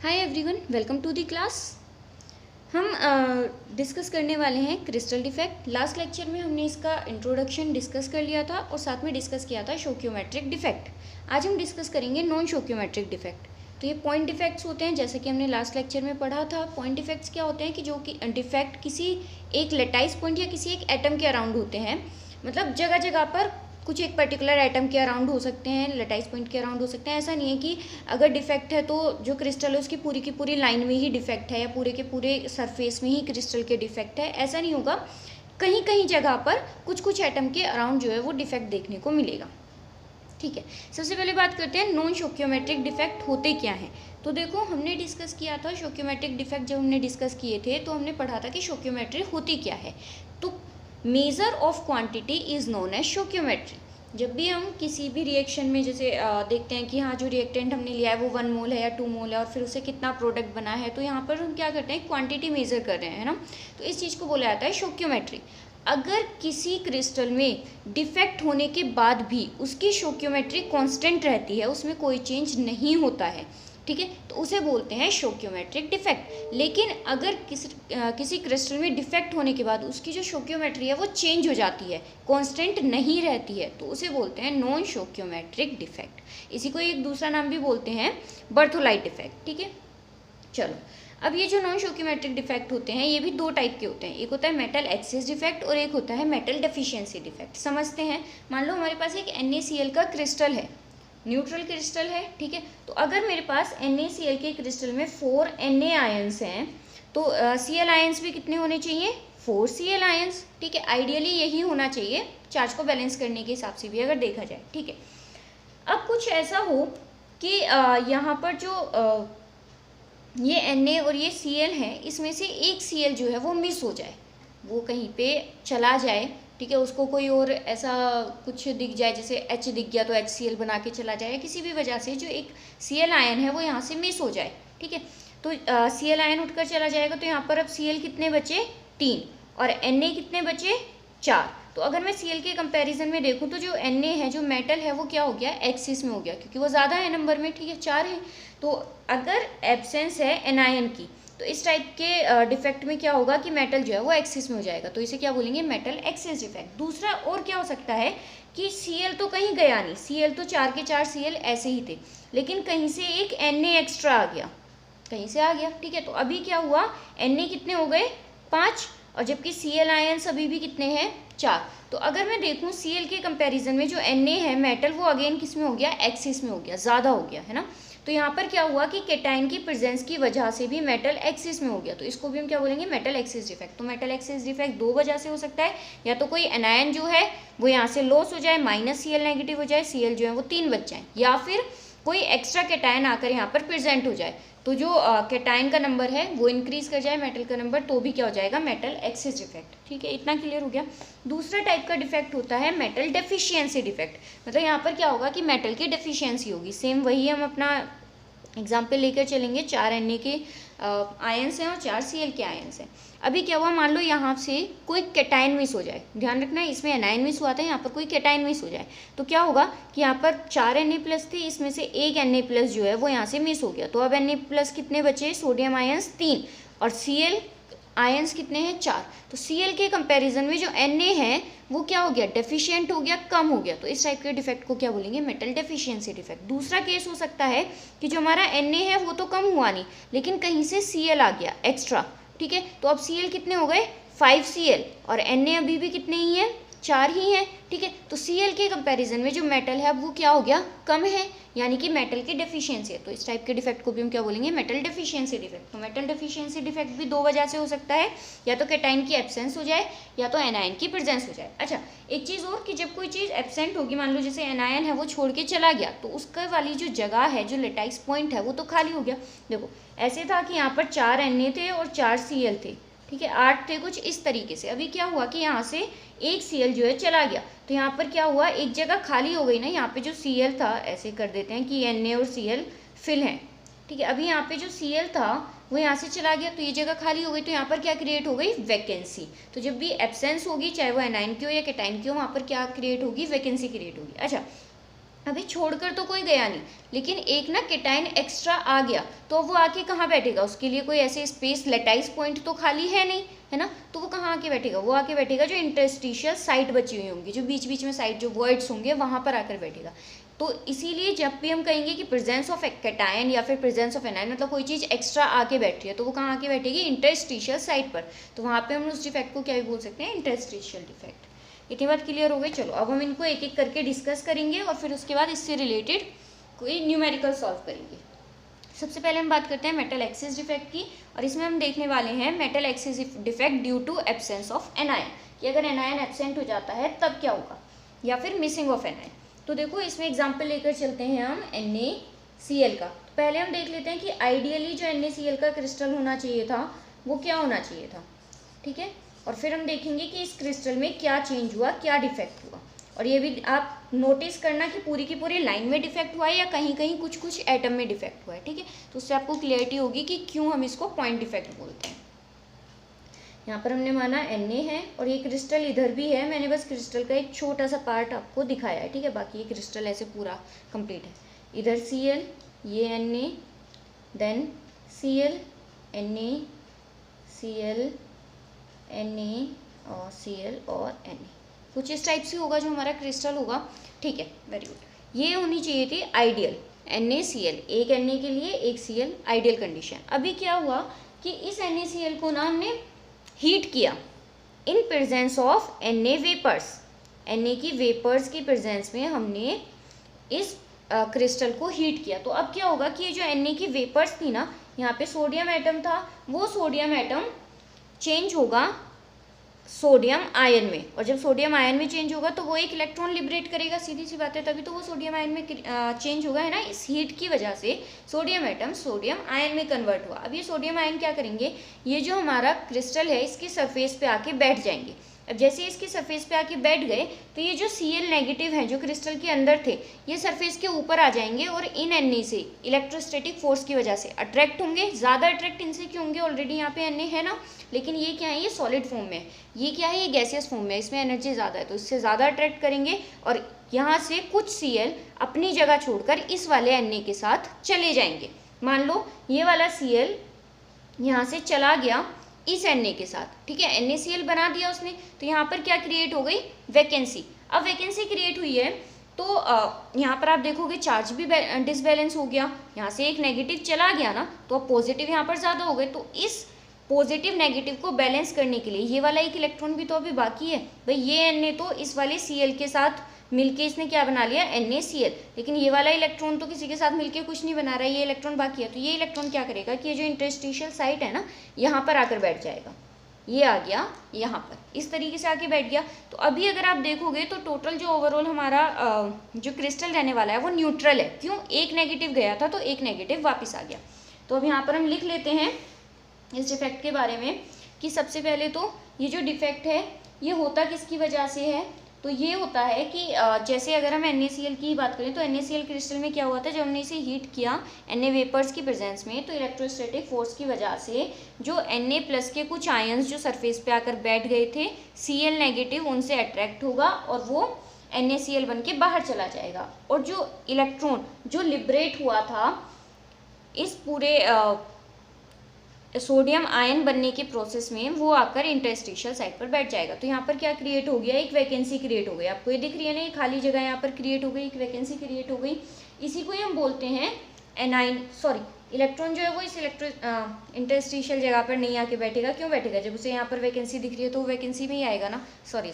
Hi everyone, welcome to the class. हम discuss करने वाले हैं क्रिस्टल डिफेक्ट। लास्ट लेक्चर में हमने इसका इंट्रोडक्शन डिस्कस कर लिया था और साथ में डिस्कस किया था शोक्योमेट्रिक डिफेक्ट। आज हम डिस्कस करेंगे नॉन शोक्योमेट्रिक डिफेक्ट। तो ये पॉइंट डिफेक्ट्स होते हैं, जैसे कि हमने लास्ट लेक्चर में पढ़ा था। पॉइंट डिफेक्ट्स क्या होते हैं कि जो कि डिफेक्ट किसी एक लेटाइस पॉइंट या किसी एक एटम के अराउंड होते हैं। मतलब जगह जगह पर कुछ एक पर्टिकुलर एटम के अराउंड हो सकते हैं, लेटाइस पॉइंट के अराउंड हो सकते हैं। ऐसा नहीं है कि अगर डिफेक्ट है तो जो क्रिस्टल है उसकी पूरी की पूरी लाइन में ही डिफेक्ट है या पूरे के पूरे सरफेस में ही क्रिस्टल के डिफेक्ट है, ऐसा नहीं होगा। कहीं कहीं जगह पर कुछ कुछ एटम के अराउंड जो है वो डिफेक्ट देखने को मिलेगा। ठीक है, सबसे पहले बात करते हैं नॉन शोक्योमेट्रिक डिफेक्ट होते क्या हैं। तो देखो, हमने डिस्कस किया था शोक्योमेट्रिक डिफेक्ट। जब हमने डिस्कस किए थे तो हमने पढ़ा था कि शोक्योमेट्री होती क्या है। तो measure of quantity is known as stoichiometry. जब भी हम किसी भी रिएक्शन में जैसे देखते हैं कि हाँ, जो रिएक्टेंट हमने लिया है वो 1 मोल है या 2 मोल है और फिर उससे कितना प्रोडक्ट बना है, तो यहाँ पर हम क्या करते हैं, क्वांटिटी मेजर कर रहे हैं ना। तो इस चीज़ को बोला जाता है शोक्योमेट्री। अगर किसी क्रिस्टल में डिफेक्ट होने के बाद भी उसकी शोक्योमेट्री कांस्टेंट रहती है, उसमें कोई चेंज नहीं होता है, ठीक है, तो उसे बोलते हैं शोक्योमेट्रिक डिफेक्ट। लेकिन अगर किसी क्रिस्टल में डिफेक्ट होने के बाद उसकी जो शोक्योमेट्री है वो चेंज हो जाती है, कांस्टेंट नहीं रहती है, तो उसे बोलते हैं नॉन शोक्योमेट्रिक डिफेक्ट। इसी को एक दूसरा नाम भी बोलते हैं बर्थोलाइट डिफेक्ट। ठीक है, चलो अब ये जो नॉन शोक्योमेट्रिक डिफेक्ट होते हैं ये भी दो टाइप के होते हैं। एक होता है मेटल एक्सेस डिफेक्ट और एक होता है मेटल डेफिशिएंसी डिफेक्ट। समझते हैं। मान लो हमारे पास एक NaCl का क्रिस्टल है, न्यूट्रल क्रिस्टल है, ठीक है। तो अगर मेरे पास NaCl के क्रिस्टल में 4 Na आयंस हैं तो Cl आयंस भी कितने होने चाहिए, 4 Cl आयंस, ठीक है। आइडियली यही होना चाहिए चार्ज को बैलेंस करने के हिसाब से भी अगर देखा जाए, ठीक है। अब कुछ ऐसा हो कि यहाँ पर जो ये Na और ये Cl है, इसमें से एक Cl जो है वो मिस हो जाए, वो कहीं पे चला जाए, ठीक है। उसको कोई और ऐसा कुछ दिख जाए, जैसे H दिख गया तो HCl बना के चला जाए, किसी भी वजह से जो एक Cl आयन है वो यहाँ से मिस हो जाए, ठीक है। तो Cl आयन उठकर चला जाएगा तो यहाँ पर अब Cl कितने बचे, 3, और Na कितने बचे, 4। तो अगर मैं Cl के कंपैरिजन में देखूँ तो जो Na है, जो मेटल है, वो क्या हो गया, एक्सिस में हो गया, क्योंकि वो ज़्यादा है नंबर में, ठीक है, 4 है। तो अगर एब्सेंस है एनायन की तो इस टाइप के डिफेक्ट में क्या होगा कि मेटल जो है वो एक्सिस में हो जाएगा, तो इसे क्या बोलेंगे, मेटल एक्सिस डिफेक्ट। दूसरा और क्या हो सकता है कि Cl तो कहीं गया नहीं, Cl तो 4 के 4 Cl ऐसे ही थे, लेकिन कहीं से एक Na एक्स्ट्रा आ गया, कहीं से आ गया, ठीक है। तो अभी क्या हुआ, Na कितने हो गए, 5, और जबकि Cl आयंस अभी भी कितने हैं, 4। तो अगर मैं देखूं Cl के कंपैरिजन में जो Na है मेटल, वो अगेन किस में हो गया, एक्सिस में हो गया, ज़्यादा हो गया, है ना। तो यहाँ पर क्या हुआ कि केटाइन की प्रेजेंस की वजह से भी मेटल एक्सिस में हो गया, तो इसको भी हम क्या बोलेंगे, मेटल एक्सिस डिफेक्ट। तो मेटल एक्सिस डिफेक्ट दो वजह से हो सकता है, या तो कोई एनायन जो है वो यहाँ से लॉस हो जाए, -Cl नेगेटिव हो जाए, Cl जो है वो 3 बच जाए, या फिर कोई एक्स्ट्रा केटाइन आकर यहाँ पर प्रेजेंट हो जाए, तो जो केटाइन का नंबर है वो इंक्रीज कर जाए मेटल का नंबर, तो भी क्या हो जाएगा, मेटल एक्सिस डिफेक्ट। ठीक है, इतना क्लियर हो गया। दूसरा टाइप का डिफेक्ट होता है मेटल डेफिशिएंसी डिफेक्ट। मतलब यहाँ पर क्या होगा कि मेटल की डेफिशिएंसी होगी। सेम वही हम अपना एग्जाम्पल लेकर चलेंगे, 4 Na के आयंस हैं और 4 Cl के आयंस हैं। अभी क्या हुआ, मान लो यहाँ से कोई केटाइन मिस हो जाए, ध्यान रखना इसमें एनायन मिस हुआ था, यहाँ पर कोई केटाइन मिस हो जाए, तो क्या होगा कि यहाँ पर 4 Na+ थे, इसमें से एक Na+ जो है वो यहाँ से मिस हो गया, तो अब Na+ कितने बचे, सोडियम आयंस 3, और Cl आयंस कितने हैं, 4। तो Cl के कंपैरिजन में जो Na है वो क्या हो गया, डेफिशिएंट हो गया, कम हो गया, तो इस टाइप के डिफेक्ट को क्या बोलेंगे, मेटल डेफिशिएंसी डिफेक्ट। दूसरा केस हो सकता है कि जो हमारा Na है वो तो कम हुआ नहीं, लेकिन कहीं से Cl आ गया एक्स्ट्रा, ठीक है। तो अब Cl कितने हो गए, 5 Cl, और Na अभी भी कितने ही हैं, 4 ही हैं, ठीक है। तो Cl के कंपैरिजन में जो मेटल है वो क्या हो गया, कम है, यानी कि मेटल की डेफिशिएंसी है। तो इस टाइप के डिफेक्ट को भी हम क्या बोलेंगे, मेटल डेफिशिएंसी डिफेक्ट। तो मेटल डेफिशिएंसी डिफेक्ट भी दो वजह से हो सकता है, या तो केटाइन की एब्सेंस हो जाए या तो एनायन की प्रेजेंस हो जाए। अच्छा, एक चीज़ और कि जब कोई चीज़ एब्सेंट होगी, मान लो जैसे एनायन है वो छोड़ के चला गया, तो उसका वाली जो जगह है, जो लेटाइस पॉइंट है, वो तो खाली हो गया। देखो ऐसे था कि यहाँ पर 4 Na थे और 4 Cl थे, ठीक है, 8 थे, कुछ इस तरीके से। अभी क्या हुआ कि यहाँ से एक Cl जो है चला गया, तो यहाँ पर क्या हुआ, एक जगह खाली हो गई ना। यहाँ पे जो Cl था, ऐसे कर देते हैं कि Na और Cl फिल हैं, ठीक है। अभी यहाँ पे जो Cl था वो यहाँ से चला गया, तो ये जगह खाली हो गई, तो यहाँ पर क्या क्रिएट हो गई, वैकेंसी। तो जब भी एब्सेंस होगी, चाहे वो एनायन की हो या केटाइन की हो, वहाँ पर क्या क्रिएट होगी, वैकेंसी क्रिएट होगी। अच्छा, अभी छोड़कर तो कोई गया नहीं, लेकिन एक ना केटाइन एक्स्ट्रा आ गया, तो वो आके कहाँ बैठेगा, उसके लिए कोई ऐसे स्पेस लेटाइस पॉइंट तो खाली है नहीं, है ना, तो वो कहाँ आके बैठेगा, वो आके बैठेगा जो इंटरस्टिशियल साइट बची हुई होंगी, जो बीच बीच में साइट जो वर्ड्स होंगे वहाँ पर आकर बैठेगा। तो इसीलिए जब भी हम कहेंगे कि प्रेजेंस ऑफ कैटायन या फिर प्रेजेंस ऑफ एनायन, मतलब कोई चीज़ एक्स्ट्रा आके बैठ रही है, तो वो कहाँ आके बैठेगी, इंटरस्टिशियल साइट पर। तो वहाँ पे हम उस डिफेक्ट को क्या भी बोल सकते हैं, इंटरस्टिशियल डिफेक्ट। इतनी बात क्लियर हो गई। चलो अब हम इनको एक एक करके डिस्कस करेंगे और फिर उसके बाद इससे रिलेटेड कोई न्यूमेरिकल सॉल्व करेंगे। सबसे पहले हम बात करते हैं मेटल एक्सिस डिफेक्ट की, और इसमें हम देखने वाले हैं metal excess defect due to absence of anion, कि अगर एनायन एब्सेंट हो जाता है तब क्या होगा, या फिर मिसिंग ऑफ एनायन। तो देखो इसमें एग्जाम्पल लेकर चलते हैं हम NaCl का। तो पहले हम देख लेते हैं कि आइडियली जो NaCl का क्रिस्टल होना चाहिए था वो क्या होना चाहिए था, ठीक है। और फिर हम देखेंगे कि इस क्रिस्टल में क्या चेंज हुआ, क्या डिफेक्ट हुआ। और ये भी आप नोटिस करना कि पूरी की पूरी लाइन में डिफेक्ट हुआ है या कहीं कहीं कुछ कुछ एटम में डिफेक्ट हुआ है, ठीक है। तो उससे आपको क्लियरिटी होगी कि क्यों हम इसको पॉइंट डिफेक्ट बोलते हैं। यहाँ पर हमने माना Na है और ये क्रिस्टल इधर भी है, मैंने बस क्रिस्टल का एक छोटा सा पार्ट आपको दिखाया है, ठीक है, बाकी ये क्रिस्टल ऐसे पूरा कंप्लीट है। इधर Cl, ये Na, then Cl, Na, Cl, Na और Cl और Na, कुछ इस टाइप से होगा जो हमारा क्रिस्टल होगा, ठीक है, वेरी गुड। ये होनी चाहिए थी आइडियल NaCl, एक Na के लिए एक Cl, आइडियल कंडीशन। अभी क्या हुआ कि इस NaCl को ना हमने हीट किया in presence of Na vapours, Na की वेपर्स की प्रेजेंस में हमने इस क्रिस्टल को हीट किया। तो अब क्या होगा कि ये जो Na की वेपर्स थी ना, यहाँ पे सोडियम एटम था, वो सोडियम एटम चेंज होगा सोडियम आयन में, और जब सोडियम आयन में चेंज होगा तो वो एक इलेक्ट्रॉन लिबरेट करेगा, सीधी सी बात है, तभी तो वो सोडियम आयन में चेंज होगा, है ना। इस हीट की वजह से सोडियम एटम सोडियम आयन में कन्वर्ट हुआ। अब ये सोडियम आयन क्या करेंगे, ये जो हमारा क्रिस्टल है इसकी सरफेस पे आके बैठ जाएंगे। अब जैसे इसकी सरफेस पे आके बैठ गए तो ये जो Cl नेगेटिव हैं जो क्रिस्टल के अंदर थे, ये सरफेस के ऊपर आ जाएंगे और इन Na से इलेक्ट्रोस्टैटिक फोर्स की वजह से अट्रैक्ट होंगे। ज़्यादा अट्रैक्ट इनसे क्यों होंगे, ऑलरेडी यहाँ पे Na है ना, लेकिन ये क्या है, ये सॉलिड फॉर्म में है, ये क्या है, ये गैसियस फॉर्म में है, इसमें एनर्जी ज़्यादा है, तो इससे ज़्यादा अट्रैक्ट करेंगे और यहाँ से कुछ Cl अपनी जगह छोड़कर इस वाले Na के साथ चले जाएंगे। मान लो ये वाला Cl यहाँ से चला गया इस Na के साथ, ठीक है, NaCl बना दिया उसने, तो यहाँ पर क्या क्रिएट हो गई, वैकेंसी। अब वैकेंसी क्रिएट हुई है तो यहाँ पर आप देखोगे चार्ज भी डिसबैलेंस हो गया, यहाँ से एक नेगेटिव चला गया ना, तो अब पॉजिटिव यहाँ पर ज़्यादा हो गए। तो इस पॉजिटिव नेगेटिव को बैलेंस करने के लिए ये वाला एक इलेक्ट्रॉन भी तो अभी बाकी है भाई, ये Na तो इस वाले Cl के साथ मिलके इसने क्या बना लिया, NaCl, लेकिन ये वाला इलेक्ट्रॉन तो किसी के साथ मिलके कुछ नहीं बना रहा है, ये इलेक्ट्रॉन बाकी है। तो ये इलेक्ट्रॉन क्या करेगा कि ये जो इंटरस्टिशियल साइट है ना, यहाँ पर आकर बैठ जाएगा, ये आ गया यहाँ पर, इस तरीके से आके बैठ गया। तो अभी अगर आप देखोगे तो टोटल जो ओवरऑल हमारा जो क्रिस्टल रहने वाला है वो न्यूट्रल है। क्यों, एक नेगेटिव गया था तो एक नेगेटिव वापस आ गया। तो अब यहाँ पर हम लिख लेते हैं इस डिफेक्ट के बारे में कि सबसे पहले तो ये जो डिफेक्ट है ये होता किसकी वजह से है, तो ये होता है कि जैसे अगर हम NaCl की बात करें तो NaCl क्रिस्टल में क्या हुआ था, जब हमने इसे हीट किया Na वेपर्स की प्रेजेंस में, तो इलेक्ट्रोस्टैटिक फोर्स की वजह से जो Na प्लस के कुछ आयंस जो सरफेस पे आकर बैठ गए थे Cl नेगेटिव, उनसे अट्रैक्ट होगा और वो NaCl बन के बाहर चला जाएगा। और जो इलेक्ट्रॉन जो लिबरेट हुआ था इस पूरे सोडियम आयन बनने के प्रोसेस में, वो आकर इंटरस्टिशियल साइट पर बैठ जाएगा। तो यहाँ पर क्या क्रिएट हो गया, एक वैकेंसी क्रिएट हो गई। आपको ये दिख रही है ना, ये खाली जगह यहाँ पर क्रिएट हो गई, एक वैकेंसी क्रिएट हो गई। इसी को ही हम बोलते हैं इलेक्ट्रॉन जो है वो इस इंटरस्टिशियल जगह पर नहीं आके बैठेगा। क्यों बैठेगा, जब उसे यहाँ पर वैकेंसी दिख रही है तो वो वैकेंसी में ही आएगा ना, सॉरी,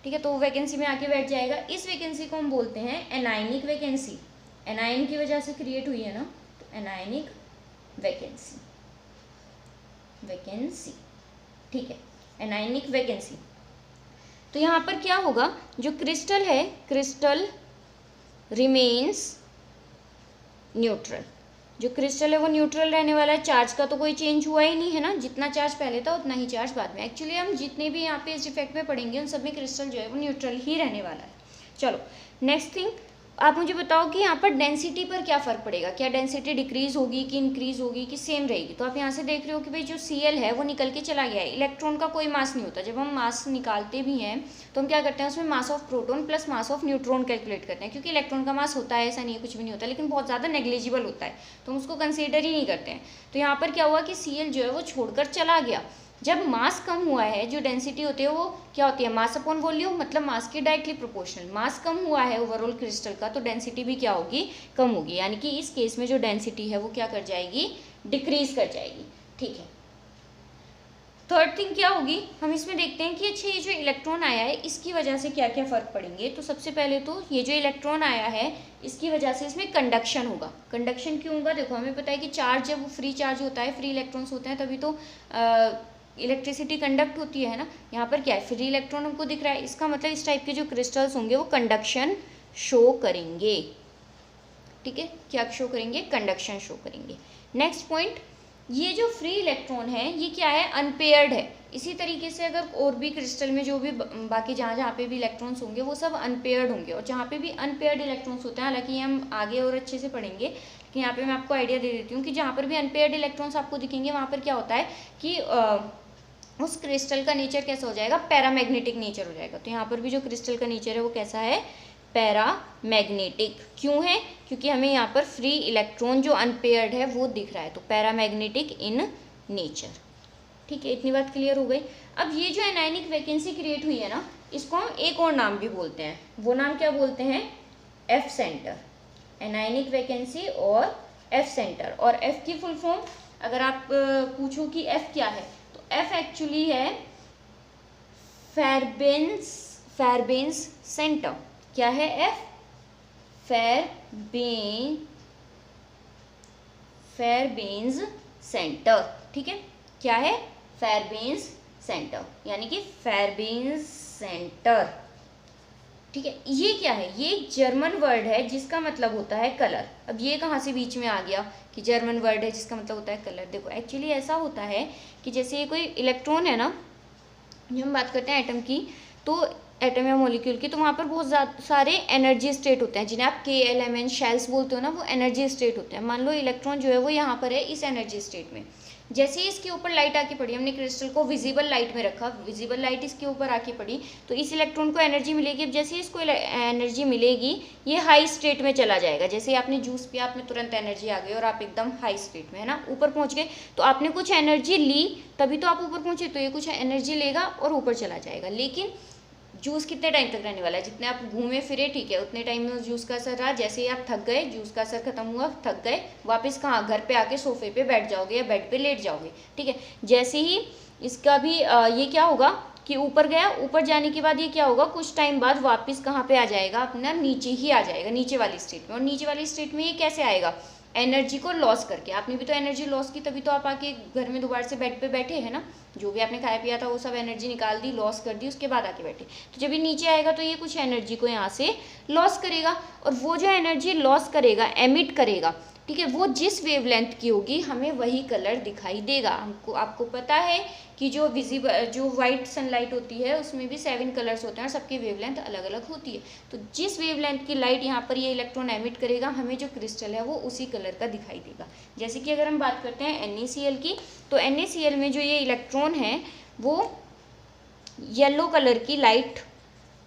ठीक है, तो वो वैकेंसी में आके बैठ जाएगा। इस वैकेंसी को हम बोलते हैं एनायनिक वैकेंसी, एनायन की वजह से क्रिएट हुई है ना, तो एनायनिक वैकेंसी, ठीक है, एनायनिक वैकेंसी। तो यहाँ पर क्या होगा, जो क्रिस्टल है, क्रिस्टल रिमेन्स न्यूट्रल, जो क्रिस्टल है वो न्यूट्रल रहने वाला है। चार्ज का तो कोई चेंज हुआ ही नहीं है ना, जितना चार्ज पहले था उतना ही चार्ज बाद में। एक्चुअली हम जितने भी यहाँ पे इस डिफेक्ट में पढ़ेंगे उन सब में क्रिस्टल जो है वो न्यूट्रल ही रहने वाला है। चलो नेक्स्ट थिंग, आप मुझे बताओ कि यहाँ पर डेंसिटी पर क्या फ़र्क पड़ेगा, क्या डेंसिटी डिक्रीज होगी कि इंक्रीज होगी कि सेम रहेगी। तो आप यहाँ से देख रहे हो कि भाई जो Cl है वो निकल के चला गया है, इलेक्ट्रॉन का कोई मास नहीं होता। जब हम मास निकालते भी हैं तो हम क्या करते हैं, उसमें mass of proton plus mass of neutron calculate करते हैं, क्योंकि इलेक्ट्रॉन का मास होता है, ऐसा नहीं है कुछ भी नहीं होता, लेकिन बहुत ज़्यादा नेग्लिजिबल होता है, तो हम उसको कंसिडर ही नहीं करते हैं। तो यहाँ पर क्या हुआ कि Cl जो है वो छोड़कर चला गया। जब मास कम हुआ है, जो डेंसिटी होती है वो क्या होती है, मास अपॉन वॉल्यूम, मतलब मास के डायरेक्टली प्रोपोर्शनल। मास कम हुआ है ओवरऑल क्रिस्टल का, तो डेंसिटी भी क्या होगी, कम होगी। यानी कि इस केस में जो डेंसिटी है वो क्या कर जाएगी, डिक्रीज कर जाएगी। ठीक है, थर्ड थिंग क्या होगी, हम इसमें देखते हैं कि अच्छा ये जो इलेक्ट्रॉन आया है इसकी वजह से क्या क्या फ़र्क पड़ेंगे। तो सबसे पहले तो ये जो इलेक्ट्रॉन आया है इसकी वजह से इसमें कंडक्शन होगा। कंडक्शन क्यों होगा, देखो हमें पता है कि चार्ज जब फ्री चार्ज होता है, फ्री इलेक्ट्रॉन्स होते हैं, तभी तो इलेक्ट्रिसिटी कंडक्ट होती है ना। यहाँ पर क्या है, फ्री इलेक्ट्रॉन हमको दिख रहा है, इसका मतलब इस टाइप के जो क्रिस्टल्स होंगे वो कंडक्शन शो करेंगे। ठीक है, क्या शो करेंगे, कंडक्शन शो करेंगे। नेक्स्ट पॉइंट, ये जो फ्री इलेक्ट्रॉन है ये क्या है, अनपेयर्ड है। इसी तरीके से अगर और भी क्रिस्टल में जो भी बाकी जहाँ पे भी इलेक्ट्रॉन्स होंगे वो सब अनपेयर्ड होंगे, और जहाँ पे भी अनपेयर्ड इलेक्ट्रॉन्स होते हैं, हालांकि हम आगे और अच्छे से पढ़ेंगे, लेकिन यहाँ पे मैं आपको आइडिया दे देती हूँ कि जहाँ पर भी अनपेयर्ड इलेक्ट्रॉन्स आपको दिखेंगे वहाँ पर क्या होता है कि उस क्रिस्टल का नेचर कैसा हो जाएगा, पैरामैग्नेटिक नेचर हो जाएगा। तो यहाँ पर भी जो क्रिस्टल का नेचर है वो कैसा है, पैरामैग्नेटिक। क्यों है, क्योंकि हमें यहाँ पर फ्री इलेक्ट्रॉन जो अनपेयर्ड है वो दिख रहा है, तो पैरामैग्नेटिक इन नेचर। ठीक है, इतनी बात क्लियर हो गई। अब ये जो एनायनिक वैकेंसी क्रिएट हुई है ना, इसको हम एक और नाम भी बोलते हैं, वो नाम क्या बोलते हैं, एफ सेंटर। एनायनिक वैकेंसी और एफ सेंटर। और एफ की फुल फॉर्म अगर आप पूछो कि एफ क्या है, तो एफ एक्चुअली है फैरबेन्स सेंटर। क्या है एफ, फैरबेन्स सेंटर। ठीक है, क्या है, फैरबेन्स सेंटर, यानी कि फैरबेन्स सेंटर। ठीक है, ये क्या है, ये जर्मन वर्ड है जिसका मतलब होता है कलर। अब ये कहाँ से बीच में आ गया कि जर्मन वर्ड है जिसका मतलब होता है कलर। देखो एक्चुअली ऐसा होता है कि जैसे ये कोई इलेक्ट्रॉन है ना, जब हम बात करते हैं एटम की, तो एटम या मॉलिक्यूल की, तो वहाँ पर बहुत सारे एनर्जी स्टेट होते हैं जिन्हें आप KLMN शेल्स बोलते हो ना, वो एनर्जी स्टेट होते हैं। मान लो इलेक्ट्रॉन जो है वो यहाँ पर है इस एनर्जी स्टेट में, जैसे ही इसके ऊपर लाइट आके पड़ी, हमने क्रिस्टल को विजिबल लाइट में रखा, विजिबल लाइट इसके ऊपर आके पड़ी, तो इस इलेक्ट्रॉन को एनर्जी मिलेगी। अब जैसे इसको एनर्जी मिलेगी ये हाई स्टेट में चला जाएगा। जैसे आपने जूस पिया, आप में तुरंत एनर्जी आ गई और आप एकदम हाई स्टेट में, है ना, ऊपर पहुंच गए, तो आपने कुछ एनर्जी ली तभी तो आप ऊपर पहुंचे, तो ये कुछ एनर्जी लेगा और ऊपर चला जाएगा। लेकिन जूस कितने टाइम तक रहने वाला है, जितने आप घूमे फिरे, ठीक है, उतने टाइम में उस जूस का असर रहा। जैसे ही आप थक गए, जूस का असर खत्म हुआ, थक गए, वापस कहाँ, घर पे आके सोफे पे बैठ जाओगे या बेड पे लेट जाओगे। ठीक है, जैसे ही इसका भी ये क्या होगा कि ऊपर गया, ऊपर जाने के बाद ये क्या होगा, कुछ टाइम बाद वापस कहाँ पे आ जाएगा, अपना नीचे ही आ जाएगा, नीचे वाली स्टेट में। और नीचे वाली स्टेट में ये कैसे आएगा, एनर्जी को लॉस करके। आपने भी तो एनर्जी लॉस की, तभी तो आप आके घर में दोबारा से बेड पे बैठे हैं ना, जो भी आपने खाया पिया था वो सब एनर्जी निकाल दी, लॉस कर दी, उसके बाद आके बैठे। तो जब ये नीचे आएगा तो ये कुछ एनर्जी को यहाँ से लॉस करेगा, और वो जो एनर्जी लॉस करेगा, एमिट करेगा, ठीक है, वो जिस वेवलेंथ की होगी हमें वही कलर दिखाई देगा। हमको आपको पता है कि जो जो वाइट सनलाइट होती है उसमें भी 7 कलर्स होते हैं और सबकी वेवलेंथ अलग अलग होती है। तो जिस वेवलेंथ की लाइट यहाँ पर ये इलेक्ट्रॉन एमिट करेगा, हमें जो क्रिस्टल है वो उसी कलर का दिखाई देगा। जैसे कि अगर हम बात करते हैं NaCl की, तो NaCl में जो ये इलेक्ट्रॉन है वो येलो कलर की लाइट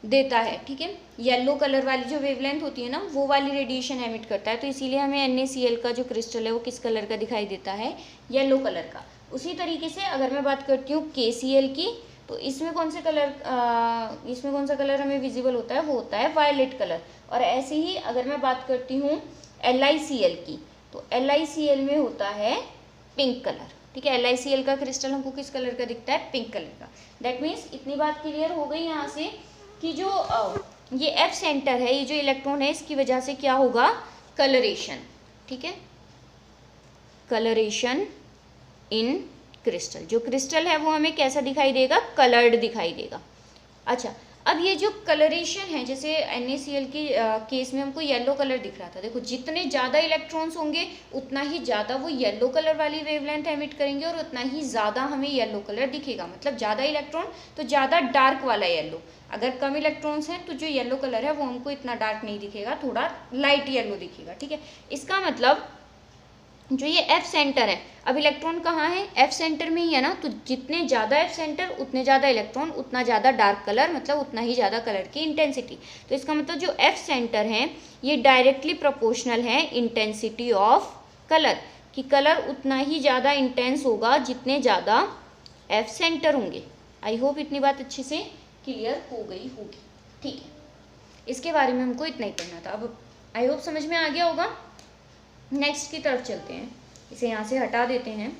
देता है। ठीक है, येलो कलर वाली जो वेवलेंथ होती है ना, वो वाली रेडिएशन एमिट करता है, तो इसीलिए हमें NaCl का जो क्रिस्टल है वो किस कलर का दिखाई देता है, येलो कलर का। उसी तरीके से अगर मैं बात करती हूँ KCl की, तो इसमें कौन सा कलर हमें विजिबल होता है, वो होता है वायलेट कलर। और ऐसे ही अगर मैं बात करती हूँ LiCl की, तो LiCl में होता है पिंक कलर। ठीक है, LiCl का क्रिस्टल हमको किस कलर का दिखता है, पिंक कलर का। दैट मीन्स इतनी बात क्लियर हो गई यहाँ से कि जो ये F सेंटर है, ये जो इलेक्ट्रॉन है, इसकी वजह से क्या होगा, कलरेशन। ठीक है, कलरेशन इन क्रिस्टल, जो क्रिस्टल है वो हमें कैसा दिखाई देगा, कलर्ड दिखाई देगा। अच्छा, अब ये जो कलरेशन है, जैसे NaCl के केस में हमको येलो कलर दिख रहा था, देखो जितने ज़्यादा इलेक्ट्रॉन्स होंगे उतना ही ज़्यादा वो येलो कलर वाली वेवलेंथ एमिट करेंगे और उतना ही ज़्यादा हमें येलो कलर दिखेगा। मतलब ज़्यादा इलेक्ट्रॉन तो ज़्यादा डार्क वाला येलो, अगर कम इलेक्ट्रॉन्स हैं तो जो येलो कलर है वो हमको इतना डार्क नहीं दिखेगा, थोड़ा लाइट येलो दिखेगा, ठीक है। इसका मतलब जो ये F सेंटर है, अब इलेक्ट्रॉन कहाँ है, F सेंटर में ही है ना, तो जितने ज़्यादा F सेंटर उतने ज़्यादा इलेक्ट्रॉन, उतना ज़्यादा डार्क कलर, मतलब उतना ही ज़्यादा कलर की इंटेंसिटी। तो इसका मतलब जो F सेंटर है ये डायरेक्टली प्रोपोर्शनल है इंटेंसिटी ऑफ कलर, कि कलर उतना ही ज़्यादा इंटेंस होगा जितने ज़्यादा F सेंटर होंगे। आई होप इतनी बात अच्छे से क्लियर हो गई होगी, ठीक है। इसके बारे में हमको इतना ही पढ़ना था, अब आई होप समझ में आ गया होगा। नेक्स्ट की तरफ चलते हैं, इसे यहाँ से हटा देते हैं।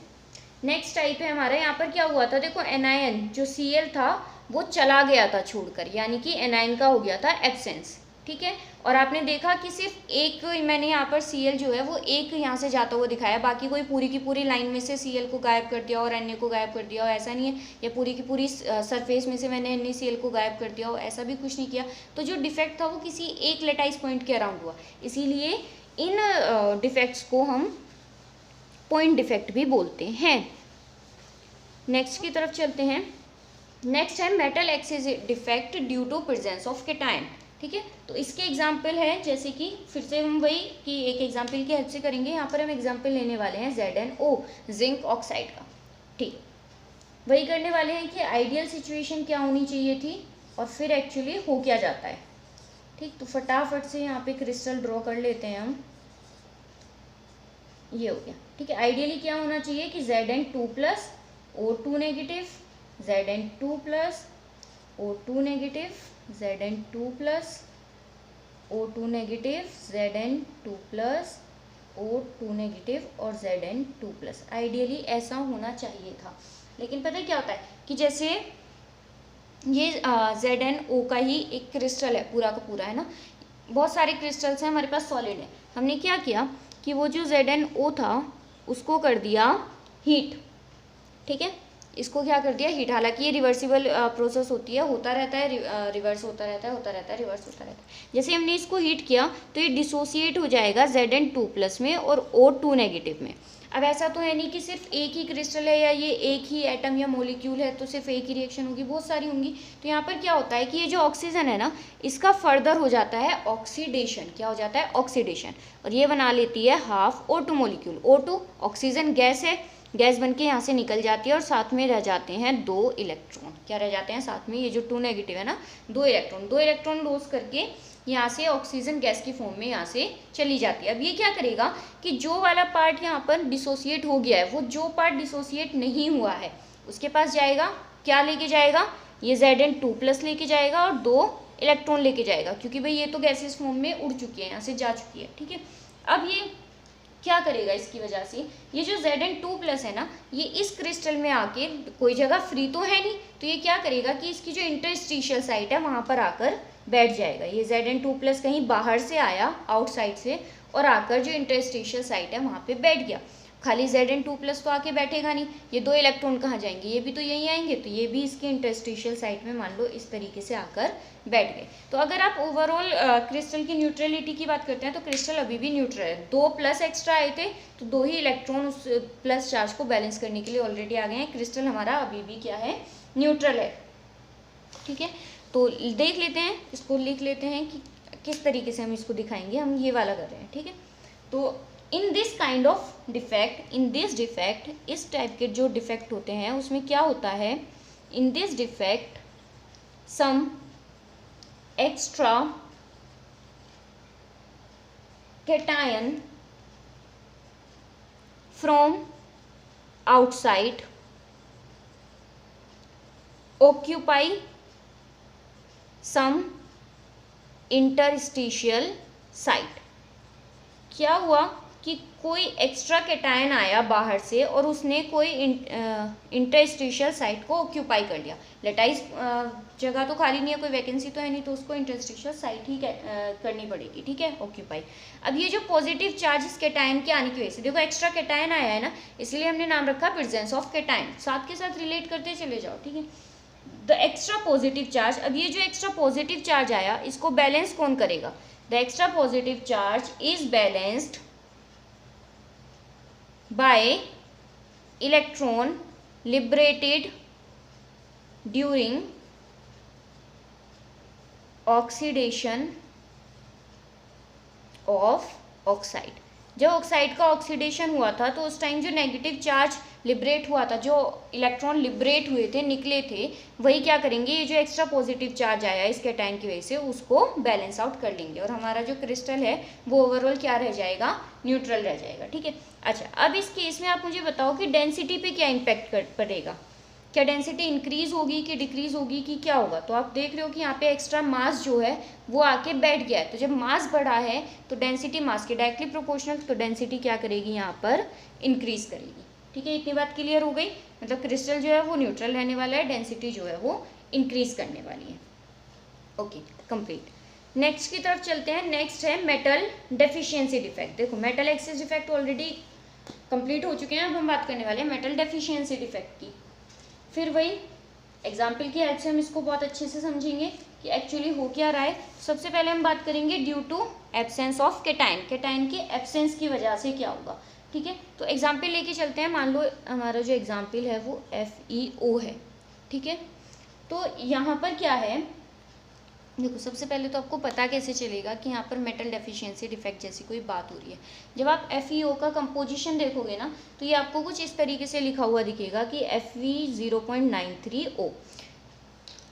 नेक्स्ट टाइप है हमारा, यहाँ पर क्या हुआ था, देखो एनायन जो Cl था वो चला गया था छोड़कर, यानी कि एनायन का हो गया था एब्सेंस, ठीक है। और आपने देखा कि सिर्फ एक, मैंने यहाँ पर Cl जो है वो एक यहाँ से जाता हुआ दिखाया, बाकी कोई पूरी की पूरी लाइन में से Cl को गायब कर दिया और Na को गायब कर दिया हो, ऐसा नहीं है। या पूरी की पूरी सरफेस में से मैंने NaCl को गायब कर दिया हो, ऐसा भी कुछ नहीं किया। तो जो डिफेक्ट था वो किसी एक लेटाइज पॉइंट के अराउंड हुआ, इसीलिए इन डिफेक्ट्स को हम पॉइंट डिफेक्ट भी बोलते हैं। नेक्स्ट की तरफ चलते हैं। नेक्स्ट है metal excess defect due to presence of cation, ठीक है। तो इसके एग्जाम्पल है, जैसे कि फिर से हम वही कि एक एग्जाम्पल की हेल्प से करेंगे। यहाँ पर हम एग्जाम्पल लेने वाले हैं ZnO जिंक ऑक्साइड का, ठीक। वही करने वाले हैं कि आइडियल सिचुएशन क्या होनी चाहिए थी और फिर एक्चुअली हो क्या जाता है, ठीक। तो फटाफट से यहाँ पे क्रिस्टल ड्रॉ कर लेते हैं हम, ये हो गया, ठीक है। आइडियली क्या होना चाहिए कि Zn2 plus O2 negative, Zn2 plus O2 negative, Zn2 plus O2 negative, Zn2 plus O2 negative और Zn2 प्लस। आइडियली ऐसा होना चाहिए था, लेकिन पता है क्या होता है कि जैसे ये ZnO का ही एक क्रिस्टल है पूरा का पूरा, है ना। बहुत सारे क्रिस्टल्स हैं हमारे पास सॉलिड है। हमने क्या किया कि वो जो ZnO था उसको कर दिया हीट, ठीक है। इसको क्या कर दिया हीट, हालांकि ये रिवर्सिबल प्रोसेस होती है, होता रहता है, रिवर्स होता रहता है, होता रहता है, रिवर्स होता रहता है। जैसे हमने इसको हीट किया तो ये डिसोसिएट हो जाएगा Zn2 प्लस में और O2 नेगेटिव में। अब ऐसा तो है नहीं कि सिर्फ एक ही क्रिस्टल है या ये एक ही एटम या मॉलिक्यूल है तो सिर्फ एक ही रिएक्शन होगी, बहुत सारी होंगी। तो यहाँ पर क्या होता है कि ये जो ऑक्सीजन है ना, इसका फर्दर हो जाता है ऑक्सीडेशन। क्या हो जाता है, ऑक्सीडेशन, और ये बना लेती है half O2 molecule. O2 oxygen gas है, गैस बन के यहाँ से निकल जाती है और साथ में रह जाते हैं 2 इलेक्ट्रॉन। क्या रह जाते हैं साथ में, ये जो 2 नेगेटिव है ना, 2 इलेक्ट्रॉन लॉस करके यहाँ से ऑक्सीजन गैस की फॉर्म में यहाँ से चली जाती है। अब ये क्या करेगा कि जो वाला पार्ट यहाँ पर डिसोसिएट हो गया है, वो जो पार्ट डिसोसिएट नहीं हुआ है उसके पास जाएगा, क्या लेके जाएगा, ये Zn2 प्लस लेके जाएगा और 2 इलेक्ट्रॉन लेके जाएगा, क्योंकि भाई ये तो गैसेस फॉर्म में उड़ चुकी है, यहाँ से जा चुकी है, ठीक है। अब ये क्या करेगा, इसकी वजह से ये जो Zn2 प्लस है ना, ये इस क्रिस्टल में आके, कोई जगह फ्री तो है नहीं, तो ये क्या करेगा कि इसकी जो इंटरस्टिशियल साइट है वहाँ पर आकर बैठ जाएगा। ये Zn2 प्लस कहीं बाहर से आया, आउटसाइड से, और आकर जो इंटरस्टिशियल साइट है वहाँ पे बैठ गया। खाली Zn2 प्लस तो आके बैठेगा नहीं, ये 2 इलेक्ट्रॉन कहाँ जाएंगे, ये भी तो यहीं आएंगे, तो ये भी इसके इंटरस्टिशियल साइट में मान लो इस तरीके से आकर बैठ गए। तो अगर आप ओवरऑल क्रिस्टल की न्यूट्रलिटी की बात करते हैं तो क्रिस्टल अभी भी न्यूट्रल है। 2 प्लस एक्स्ट्रा आए थे तो 2 ही इलेक्ट्रॉन उस प्लस चार्ज को बैलेंस करने के लिए ऑलरेडी आ गए हैं। क्रिस्टल हमारा अभी भी क्या है, न्यूट्रल है, ठीक है। तो देख लेते हैं, इसको लिख लेते हैं कि किस तरीके से हम इसको दिखाएंगे। हम ये वाला कर रहे हैं, ठीक है। तो in this kind of defect, in this defect, इस टाइप के जो डिफेक्ट होते हैं उसमें क्या होता है, in this defect some extra cation from outside occupy some interstitial site। क्या हुआ कि कोई एक्स्ट्रा कैटायन आया बाहर से और उसने कोई इंटरस्टिशियल साइट को ऑक्यूपाई कर लिया। लेटाइज जगह तो खाली नहीं है, कोई वैकेंसी तो है नहीं, तो उसको इंटरस्टिशियल साइट ही करनी पड़ेगी, ठीक है, ऑक्यूपाई। अब ये जो पॉजिटिव चार्ज इस कैटायन के आने की वजह से, देखो एक्स्ट्रा कैटायन आया है ना, इसलिए हमने नाम रखा प्रेजेंस ऑफ कैटायन। साथ के साथ रिलेट करते चले जाओ, ठीक है। द एक्स्ट्रा पॉजिटिव चार्ज, अब ये जो एक्स्ट्रा पॉजिटिव चार्ज आया इसको बैलेंस कौन करेगा? The extra positive charge is balanced bye electron liberated during oxidation of oxide. जब ऑक्साइड का ऑक्सीडेशन हुआ था तो उस टाइम जो नेगेटिव चार्ज लिबरेट हुआ था, जो इलेक्ट्रॉन लिबरेट हुए थे, निकले थे, वही क्या करेंगे, ये जो एक्स्ट्रा पॉजिटिव चार्ज आया इस कैटायन की वजह से उसको बैलेंस आउट कर लेंगे और हमारा जो क्रिस्टल है वो ओवरऑल क्या रह जाएगा? न्यूट्रल रह जाएगा। ठीक है। अच्छा, अब इस केस में आप मुझे बताओ कि डेंसिटी पे क्या इम्पैक्ट पड़ेगा? क्या डेंसिटी इंक्रीज होगी कि डिक्रीज होगी कि क्या होगा? तो आप देख रहे हो कि यहाँ पे एक्स्ट्रा मास जो है वो आके बैठ गया है, तो जब मास बढ़ा है तो डेंसिटी मास के डायरेक्टली प्रोपोर्शनल, तो डेंसिटी क्या करेगी? यहाँ पर इंक्रीज करेगी। ठीक है, इतनी बात क्लियर हो गई। मतलब क्रिस्टल जो है वो न्यूट्रल रहने वाला है, डेंसिटी जो है वो इंक्रीज करने वाली है। Okay, complete. नेक्स्ट की तरफ चलते हैं। नेक्स्ट है मेटल डेफिशिएंसी डिफेक्ट। देखो, metal access defect already complete हो चुके हैं, अब हम बात करने वाले हैं मेटल डेफिशिएंसी डिफेक्ट की। फिर वही एग्जाम्पल की हेल्प से हम इसको बहुत अच्छे से समझेंगे कि एक्चुअली हो क्या रहा है। सबसे पहले हम बात करेंगे due to absence of cation, cation के एब्सेंस की वजह से क्या होगा। ठीक है, तो एग्जाम्पल लेके चलते हैं। मान लो हमारा जो एग्जाम्पल है वो FeO है। ठीक है, तो यहाँ पर क्या है, देखो सबसे पहले तो आपको पता कैसे चलेगा कि यहाँ पर मेटल डेफिशिएंसी डिफेक्ट जैसी कोई बात हो रही है। जब आप FeO का कंपोजिशन देखोगे ना तो ये आपको कुछ इस तरीके से लिखा हुआ दिखेगा कि Fe0.93O।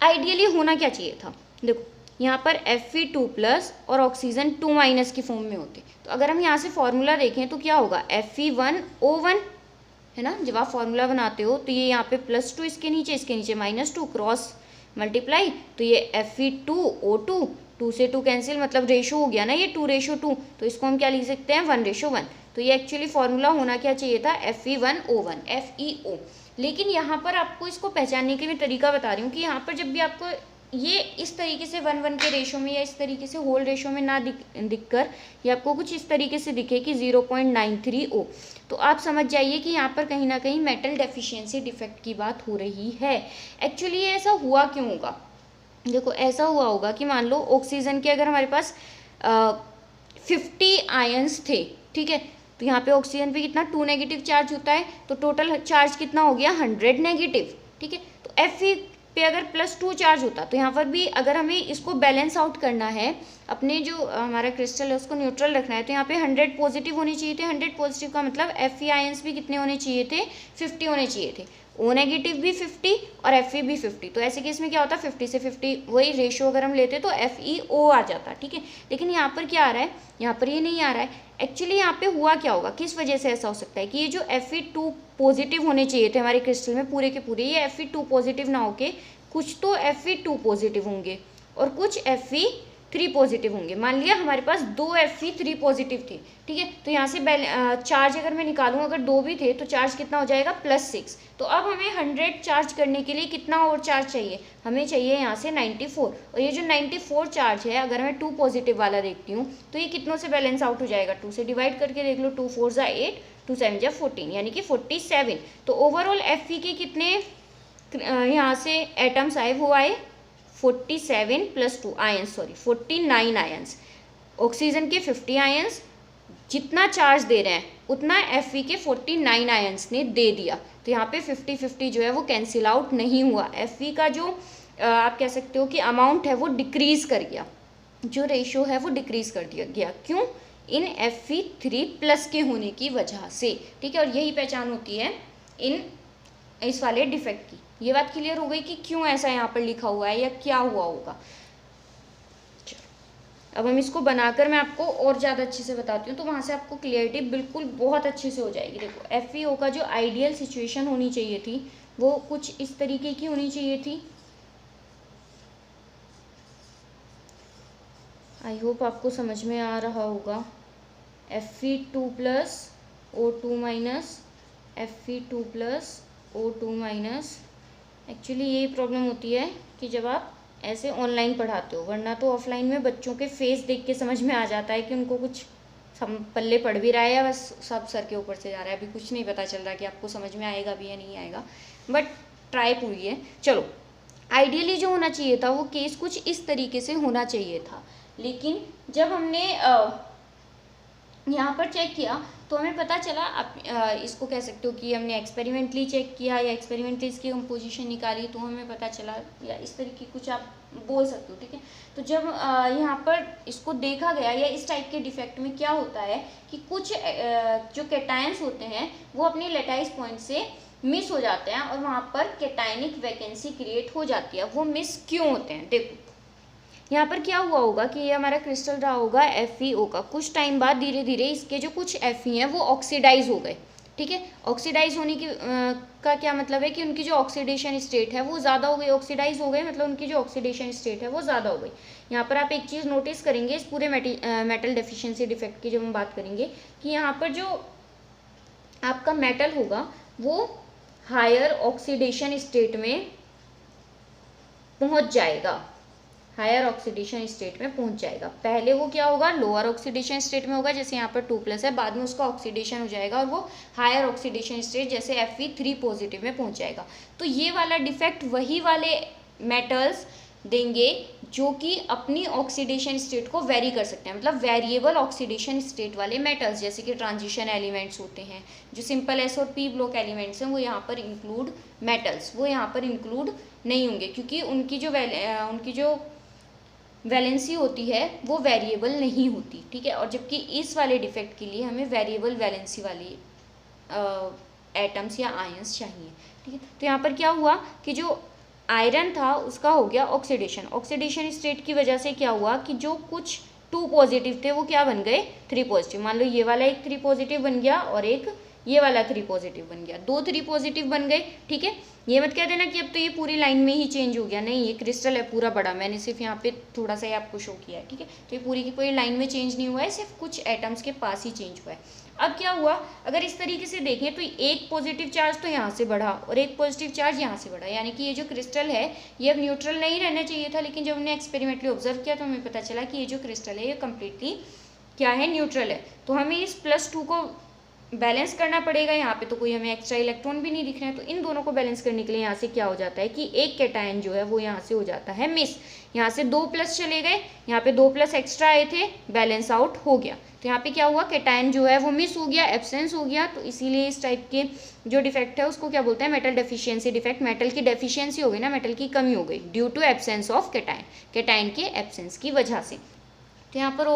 आइडियली होना क्या चाहिए था? देखो यहाँ पर Fe2+ और ऑक्सीजन 2- की फॉर्म में होते, तो अगर हम यहाँ से फॉर्मूला देखें तो क्या होगा? Fe1O1 है ना। जब आप फॉर्मूला बनाते हो तो ये यहाँ पे +2 इसके नीचे -2 क्रॉस मल्टीप्लाई, तो ये Fe2O2, 2 से 2 कैंसिल, मतलब रेशो हो गया ना ये 2:2, तो इसको हम क्या लिख सकते हैं? 1:1। तो ये एक्चुअली फॉर्मूला होना क्या चाहिए था? Fe1O1 FeO। लेकिन यहाँ पर आपको इसको पहचानने के लिए तरीका बता रही हूँ कि यहाँ पर जब भी आपको ये इस तरीके से 1:1 के रेशो में या इस तरीके से होल रेशो में ना दिखकर ये आपको कुछ इस तरीके से दिखे कि 0.93O, तो आप समझ जाइए कि यहाँ पर कहीं ना कहीं मेटल डेफिशिएंसी डिफेक्ट की बात हो रही है। एक्चुअली ये ऐसा हुआ क्यों होगा? देखो ऐसा हुआ होगा कि मान लो ऑक्सीजन के अगर हमारे पास 50 आयंस थे, ठीक है, तो यहाँ पे ऑक्सीजन पे कितना 2 नेगेटिव चार्ज होता है, तो टोटल चार्ज कितना हो गया? 100 नेगेटिव। ठीक है, तो Fe पे अगर +2 चार्ज होता तो यहाँ पर भी अगर हमें इसको बैलेंस आउट करना है, अपने जो हमारा क्रिस्टल है उसको न्यूट्रल रखना है, तो यहाँ पे 100 पॉजिटिव होने चाहिए थे। 100 पॉजिटिव का मतलब Fe आयंस भी कितने होने चाहिए थे? 50 होने चाहिए थे। O नेगेटिव भी 50 और Fe भी 50, तो ऐसे केस में क्या होता? 50 से 50 वही रेशो अगर हम लेते तो FeO आ जाता। ठीक है, लेकिन यहाँ पर क्या आ रहा है? यहाँ पर ये नहीं आ रहा है। एक्चुअली यहाँ पे हुआ क्या होगा? किस वजह से ऐसा हो सकता है कि ये जो Fe2 पॉजिटिव होने चाहिए थे हमारे क्रिस्टल में पूरे के पूरे, ये Fe2 पॉजिटिव ना होके कुछ तो Fe2 पॉजिटिव होंगे और कुछ Fe3 पॉजिटिव होंगे। मान लिया हमारे पास 2 Fe3 पॉजिटिव थे। ठीक है, तो यहाँ से चार्ज अगर मैं निकालूँ, अगर 2 भी थे तो चार्ज कितना हो जाएगा? +6। तो अब हमें 100 चार्ज करने के लिए कितना और चार्ज चाहिए? हमें चाहिए यहाँ से 94, और ये जो 94 चार्ज है अगर मैं 2 पॉजिटिव वाला देखती हूँ तो ये कितनों से बैलेंस आउट हो जाएगा? 2 से डिवाइड करके देख लो, 2 4 = 8, 2 7 = 14, यानी कि 47। तो ओवरऑल Fe के कितने यहाँ से एटम्स आए? वो आए 47 + 2 आयंस, 49 आयंस। ऑक्सीजन के 50 आयंस, जितना चार्ज दे रहे हैं उतना Fe के 49 आयंस ने दे दिया, तो यहाँ पे 50-50 जो है वो कैंसिल आउट नहीं हुआ। Fe का जो आप कह सकते हो कि अमाउंट है वो डिक्रीज कर गया, जो रेशो है वो डिक्रीज कर दिया गया। क्यों? इन Fe3+ के होने की वजह से। ठीक है, और यही पहचान होती है इस वाले डिफेक्ट की। ये बात क्लियर हो गई कि क्यों ऐसा यहाँ पर लिखा हुआ है या क्या हुआ होगा। अब हम इसको बनाकर मैं आपको और ज़्यादा अच्छे से बताती हूँ, तो वहाँ से आपको क्लियरिटी बिल्कुल बहुत अच्छे से हो जाएगी। देखो FeO का जो आइडियल सिचुएशन होनी चाहिए थी वो कुछ इस तरीके की होनी चाहिए थी। आई होप आपको समझ में आ रहा होगा। Fe2+ O2-, Fe2+ O2-। Actually यही प्रॉब्लम होती है कि जब आप ऐसे ऑनलाइन पढ़ाते हो, वरना तो ऑफलाइन में बच्चों के फेस देख के समझ में आ जाता है कि उनको कुछ पल्ले पड़ भी रहा है या बस सब सर के ऊपर से जा रहा है। अभी कुछ नहीं पता चल रहा कि आपको समझ में आएगा भी या नहीं आएगा, बट ट्राई पूरी है। चलो आइडियली जो होना चाहिए था वो केस कुछ इस तरीके से होना चाहिए था, लेकिन जब हमने यहाँ पर चेक किया तो हमें पता चला, आप इसको कह सकते हो कि हमने एक्सपेरिमेंटली चेक किया या एक्सपेरिमेंटली इसकी कंपोजिशन निकाली तो हमें पता चला, या इस तरीके कुछ आप बोल सकते हो, ठीक है। तो जब यहाँ पर इसको देखा गया या इस टाइप के डिफेक्ट में क्या होता है कि कुछ जो कैटायंस होते हैं वो अपनी लेटाइस पॉइंट से मिस हो जाते हैं और वहाँ पर कैटायनिक वैकेंसी क्रिएट हो जाती है। वो मिस क्यों होते हैं, देखो यहाँ पर क्या हुआ होगा कि ये हमारा क्रिस्टल रहा होगा FeO का, कुछ टाइम बाद धीरे धीरे इसके जो कुछ Fe हैं वो ऑक्सीडाइज हो गए, ठीक है। ऑक्सीडाइज होने की का क्या मतलब है कि उनकी जो ऑक्सीडेशन स्टेट है वो ज़्यादा हो गई, ऑक्सीडाइज हो गए मतलब उनकी जो ऑक्सीडेशन स्टेट है वो ज़्यादा हो गई। यहाँ पर आप एक चीज़ नोटिस करेंगे इस पूरे मेटल डेफिशिएंसी डिफेक्ट की जब हम बात करेंगे कि यहाँ पर जो आपका मेटल होगा वो हायर ऑक्सीडेशन स्टेट में पहुँच जाएगा, हायर ऑक्सीडेशन स्टेट में पहुंच जाएगा। पहले वो क्या होगा, लोअर ऑक्सीडेशन स्टेट में होगा, जैसे यहाँ पर 2+ है, बाद में उसका ऑक्सीडेशन हो जाएगा और वो हायर ऑक्सीडेशन स्टेट जैसे Fe3 पॉजिटिव में पहुंच जाएगा। तो ये वाला डिफेक्ट वही वाले मेटल्स देंगे जो कि अपनी ऑक्सीडेशन स्टेट को वेरी कर सकते हैं, मतलब वेरिएबल ऑक्सीडेशन स्टेट वाले मेटल्स, जैसे कि ट्रांजिशन एलिमेंट्स होते हैं, जो सिंपल S और P ब्लॉक एलिमेंट्स हैं वो यहाँ पर इंक्लूड, मेटल्स वो यहाँ पर इंक्लूड नहीं होंगे क्योंकि उनकी जो वैलेंसी होती है वो वेरिएबल नहीं होती, ठीक है। और जबकि इस वाले डिफेक्ट के लिए हमें वेरिएबल वैलेंसी वाली एटम्स या आयंस चाहिए, ठीक है। तो यहाँ पर क्या हुआ कि जो आयरन था उसका हो गया ऑक्सीडेशन, ऑक्सीडेशन स्टेट की वजह से क्या हुआ कि जो कुछ 2 पॉजिटिव थे वो क्या बन गए 3 पॉजिटिव। मान लो ये वाला एक 3 पॉजिटिव बन गया और एक ये वाला 3 पॉजिटिव बन गया, 2 3 पॉजिटिव बन गए, ठीक है। ये मत कह देना कि अब तो ये पूरी लाइन में ही चेंज हो गया, नहीं, ये क्रिस्टल है पूरा बड़ा, मैंने सिर्फ यहाँ पे थोड़ा सा ही आपको शो किया है, ठीक है। तो ये पूरी की पूरी लाइन में चेंज नहीं हुआ है, सिर्फ कुछ एटम्स के पास ही चेंज हुआ है। अब क्या हुआ, अगर इस तरीके से देखें तो एक पॉजिटिव चार्ज तो यहाँ से बढ़ा और एक पॉजिटिव चार्ज यहाँ से बढ़ा, यानी कि ये जो क्रिस्टल है ये अब न्यूट्रल नहीं रहना चाहिए था, लेकिन जब हमने एक्सपेरिमेंटली ऑब्जर्व किया तो हमें पता चला कि ये जो क्रिस्टल है ये कम्प्लीटली क्या है, न्यूट्रल है। तो हमें इस +2 को बैलेंस करना पड़ेगा, यहाँ पे तो कोई हमें एक्स्ट्रा इलेक्ट्रॉन भी नहीं दिख रहे हैं, तो इन दोनों को बैलेंस करने के लिए यहाँ से क्या हो जाता है कि एक कैटायन जो है वो यहाँ से हो जाता है मिस, यहाँ से 2+ चले गए, यहाँ पे 2+ एक्स्ट्रा आए थे, बैलेंस आउट हो गया। तो यहाँ पे क्या हुआ, कैटायन जो है वो मिस हो गया, एब्सेंस हो गया। तो इसीलिए इस टाइप के जो डिफेक्ट है उसको क्या बोलते हैं, मेटल डेफिशिएंसी डिफेक्ट। मेटल की डेफिशिएंसी हो गई ना, मेटल की कमी हो गई due to absence of cation, cation के एब्सेंस की वजह से। तो यहाँ पर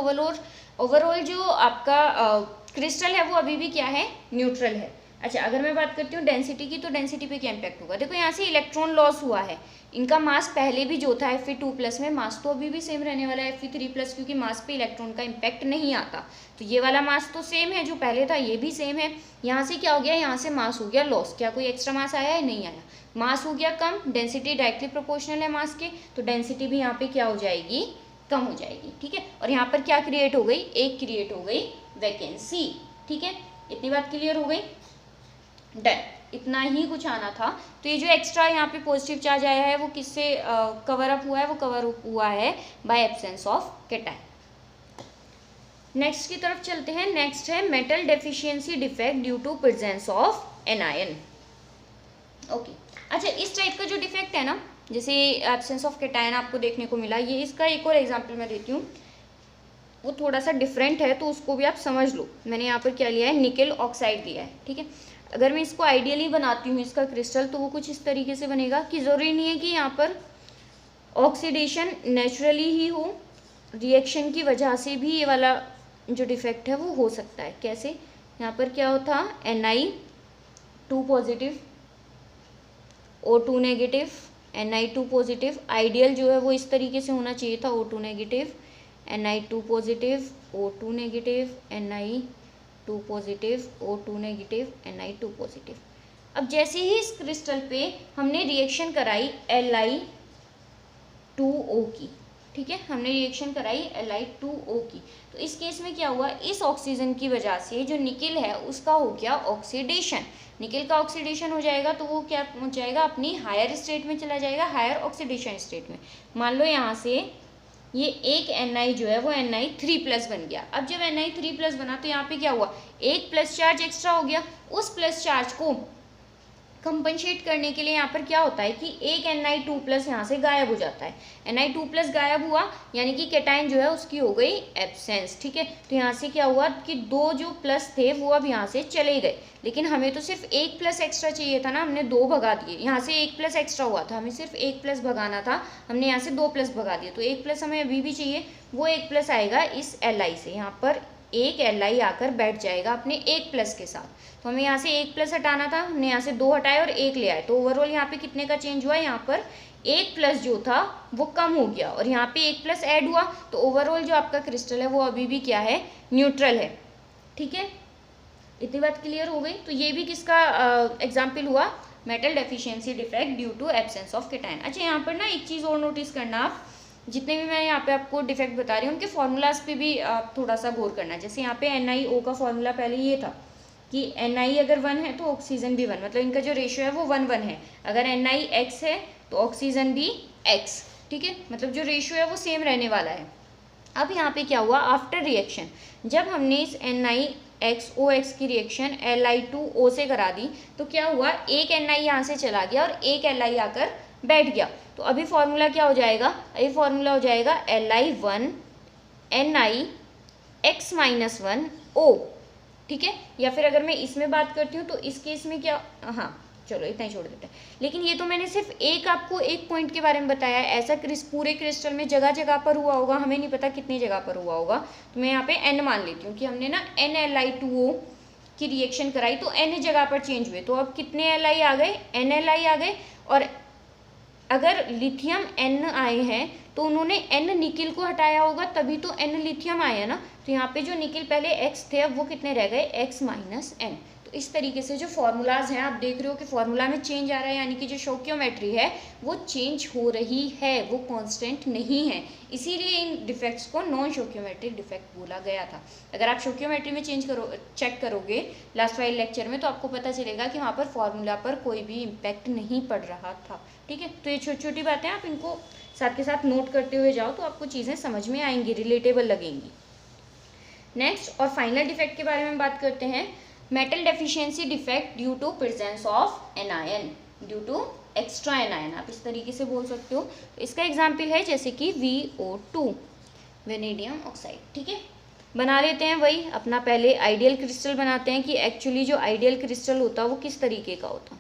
ओवरऑल जो आपका क्रिस्टल है वो अभी भी क्या है, न्यूट्रल है। अच्छा, अगर मैं बात करती हूँ डेंसिटी की, तो डेंसिटी पे क्या इम्पैक्ट होगा, देखो यहाँ से इलेक्ट्रॉन लॉस हुआ है, इनका मास पहले भी जो था Fe2+ में, मास तो अभी भी सेम रहने वाला है Fe3+, क्योंकि मास पे इलेक्ट्रॉन का इम्पैक्ट नहीं आता। तो ये वाला मास तो सेम है, जो पहले था ये भी सेम है। यहाँ से क्या हो गया, यहाँ से मास हो गया लॉस, क्या कोई एक्स्ट्रा मास आया है, नहीं आया, मास हो गया कम, डेंसिटी डायरेक्टली प्रोपोर्शनल है मास के, तो डेंसिटी भी यहाँ पे क्या हो जाएगी, कम हो जाएगी, ठीक है। और यहाँ पर क्या क्रिएट हो गई, एक क्रिएट हो गई वैकेंसी, ठीक है। इतनी बात क्लियर हो गई, डन, इतना ही कुछ आना था। तो ये जो एक्स्ट्रा यहाँ पे पॉजिटिव चार्ज आया है वो किससे कवर अप हुआ है, वो कवर अप हुआ है by absence of cation. Next की तरफ चलते हैं। नेक्स्ट है metal deficiency defect due to presence of anion. Okay, अच्छा, इस टाइप का जो डिफेक्ट है ना, जैसे एब्सेंस ऑफ कैटायन आपको देखने को मिला, ये इसका एक और एग्जाम्पल मैं देती हूँ, वो थोड़ा सा डिफरेंट है तो उसको भी आप समझ लो। मैंने यहाँ पर क्या लिया है, निकेल ऑक्साइड लिया है, ठीक है। अगर मैं इसको आइडियली बनाती हूँ इसका क्रिस्टल, तो वो कुछ इस तरीके से बनेगा कि ज़रूरी नहीं है कि यहाँ पर ऑक्सीडेशन नेचुरली ही हो, रिएक्शन की वजह से भी ये वाला जो डिफेक्ट है वो हो सकता है। कैसे, यहाँ पर क्या होता, Ni2 positive, O2 negative, Ni2 positive, ideal जो है वो इस तरीके से होना चाहिए था, O2 negative, Ni2 positive, O2 negative, Ni2 positive, O2 negative, Ni2 positive. अब जैसे ही इस क्रिस्टल पे हमने रिएक्शन कराई Li2O की, ठीक है, हमने रिएक्शन कराई Li2O की, तो इस केस में क्या हुआ, इस ऑक्सीजन की वजह से जो निकेल है उसका हो गया ऑक्सीडेशन। निकेल का ऑक्सीडेशन हो जाएगा तो वो क्या पहुंच जाएगा, अपनी हायर स्टेट में चला जाएगा, हायर ऑक्सीडेशन स्टेट में। मान लो यहाँ से ये एक Ni जो है वो Ni3+ बन गया। अब जब Ni3+ बना तो यहाँ पे क्या हुआ, एक प्लस चार्ज एक्स्ट्रा हो गया, उस प्लस चार्ज को कंपनसेट करने के लिए यहाँ पर क्या होता है कि एक Ni2+ यहाँ से गायब हो जाता है। Ni2+ गायब हुआ यानी कि कैटायन जो है उसकी हो गई एब्सेंस, ठीक है। तो यहाँ से क्या हुआ कि दो जो प्लस थे वो अब यहाँ से चले गए, लेकिन हमें तो सिर्फ एक प्लस एक्स्ट्रा चाहिए था ना, हमने 2 भगा दिए। यहाँ से 1 प्लस एक्स्ट्रा हुआ था, हमें सिर्फ 1 प्लस भगाना था, हमने यहाँ से 2 प्लस भगा दिए। तो 1 प्लस हमें अभी भी चाहिए, वो 1 प्लस आएगा इस Li से। यहाँ पर एक Li आकर बैठ जाएगा अपने 1 प्लस के साथ। तो हमें यहाँ से 1 प्लस हटाना था, हमने यहाँ से 2 हटाए और 1 ले आए। तो ओवरऑल यहाँ पे कितने का चेंज हुआ, यहाँ पर 1 प्लस जो था वो कम हो गया और यहाँ पे 1 प्लस ऐड हुआ। तो ओवरऑल जो आपका क्रिस्टल है वो अभी भी क्या है, न्यूट्रल है, ठीक है। इतनी बात क्लियर हो गई। तो ये भी किसका एग्जाम्पल हुआ, metal deficiency defect due to absence of cation. अच्छा, यहाँ पर ना एक चीज़ और नोटिस करना, आप जितने भी मैं यहाँ पे आपको डिफेक्ट बता रही हूँ उनके फॉर्मूलाज पे भी आप थोड़ा सा गौर करना है। जैसे यहाँ पे NiO का फॉर्मूला पहले ये था कि Ni अगर 1 है तो ऑक्सीजन भी 1, मतलब इनका जो रेशियो है वो 1:1 है। अगर Ni X है तो ऑक्सीजन भी X, ठीक है, मतलब जो रेशियो है वो सेम रहने वाला है। अब यहाँ पे क्या हुआ, आफ्टर रिएक्शन जब हमने इस NiXOX की रिएक्शन Li2O से करा दी तो क्या हुआ, एक Ni यहाँ से चला गया और एक Li आकर बैठ गया। तो अभी फॉर्मूला क्या हो जाएगा, अभी फॉर्मूला हो जाएगा Li1 NiX-1O, ठीक है। या फिर अगर मैं इसमें बात करती हूँ तो इस केस में क्या, हाँ चलो इतना ही छोड़ देते हैं। लेकिन ये तो मैंने सिर्फ आपको एक पॉइंट के बारे में बताया है, ऐसा पूरे क्रिस्टल में जगह जगह पर हुआ होगा, हमें नहीं पता कितनी जगह पर हुआ होगा। तो मैं यहाँ पे N मान लेती हूँ कि हमने ना NLi2O की रिएक्शन कराई तो N जगह पर चेंज हुए। तो अब कितने Li आ गए, NLi आ गए। और अगर लिथियम N आए हैं तो उन्होंने N निकिल को हटाया होगा तभी तो N लिथियम आया ना। तो यहाँ पे जो निकिल पहले X थे अब वो कितने रह गए, X-N। तो इस तरीके से जो फॉर्मूलाज हैं आप देख रहे हो कि फॉर्मूला में चेंज आ रहा है, यानी कि जो स्टोइकियोमेट्री है वो चेंज हो रही है, वो कांस्टेंट नहीं है। इसीलिए इन डिफेक्ट्स को नॉन स्टोइकियोमेट्रिक डिफेक्ट बोला गया था। अगर आप स्टोइकियोमेट्री में चेक करोगे लास्ट वाले लेक्चर में तो आपको पता चलेगा कि वहाँ पर फॉर्मूला पर कोई भी इम्पैक्ट नहीं पड़ रहा था, ठीक है। तो ये छोटी छोटी बातें आप इनको साथ के साथ नोट करते हुए जाओ तो आपको चीज़ें समझ में आएंगी, रिलेटेबल लगेंगी। नेक्स्ट और फाइनल डिफेक्ट के बारे में बात करते हैं, metal deficiency defect due to presence of anion, due to extra anion, आप इस तरीके से बोल सकते हो। तो इसका एग्जाम्पल है जैसे कि VO2 वेनेडियम ऑक्साइड, ठीक है। बना लेते हैं वही अपना, पहले आइडियल क्रिस्टल बनाते हैं कि एक्चुअली जो आइडियल क्रिस्टल होता वो किस तरीके का होता।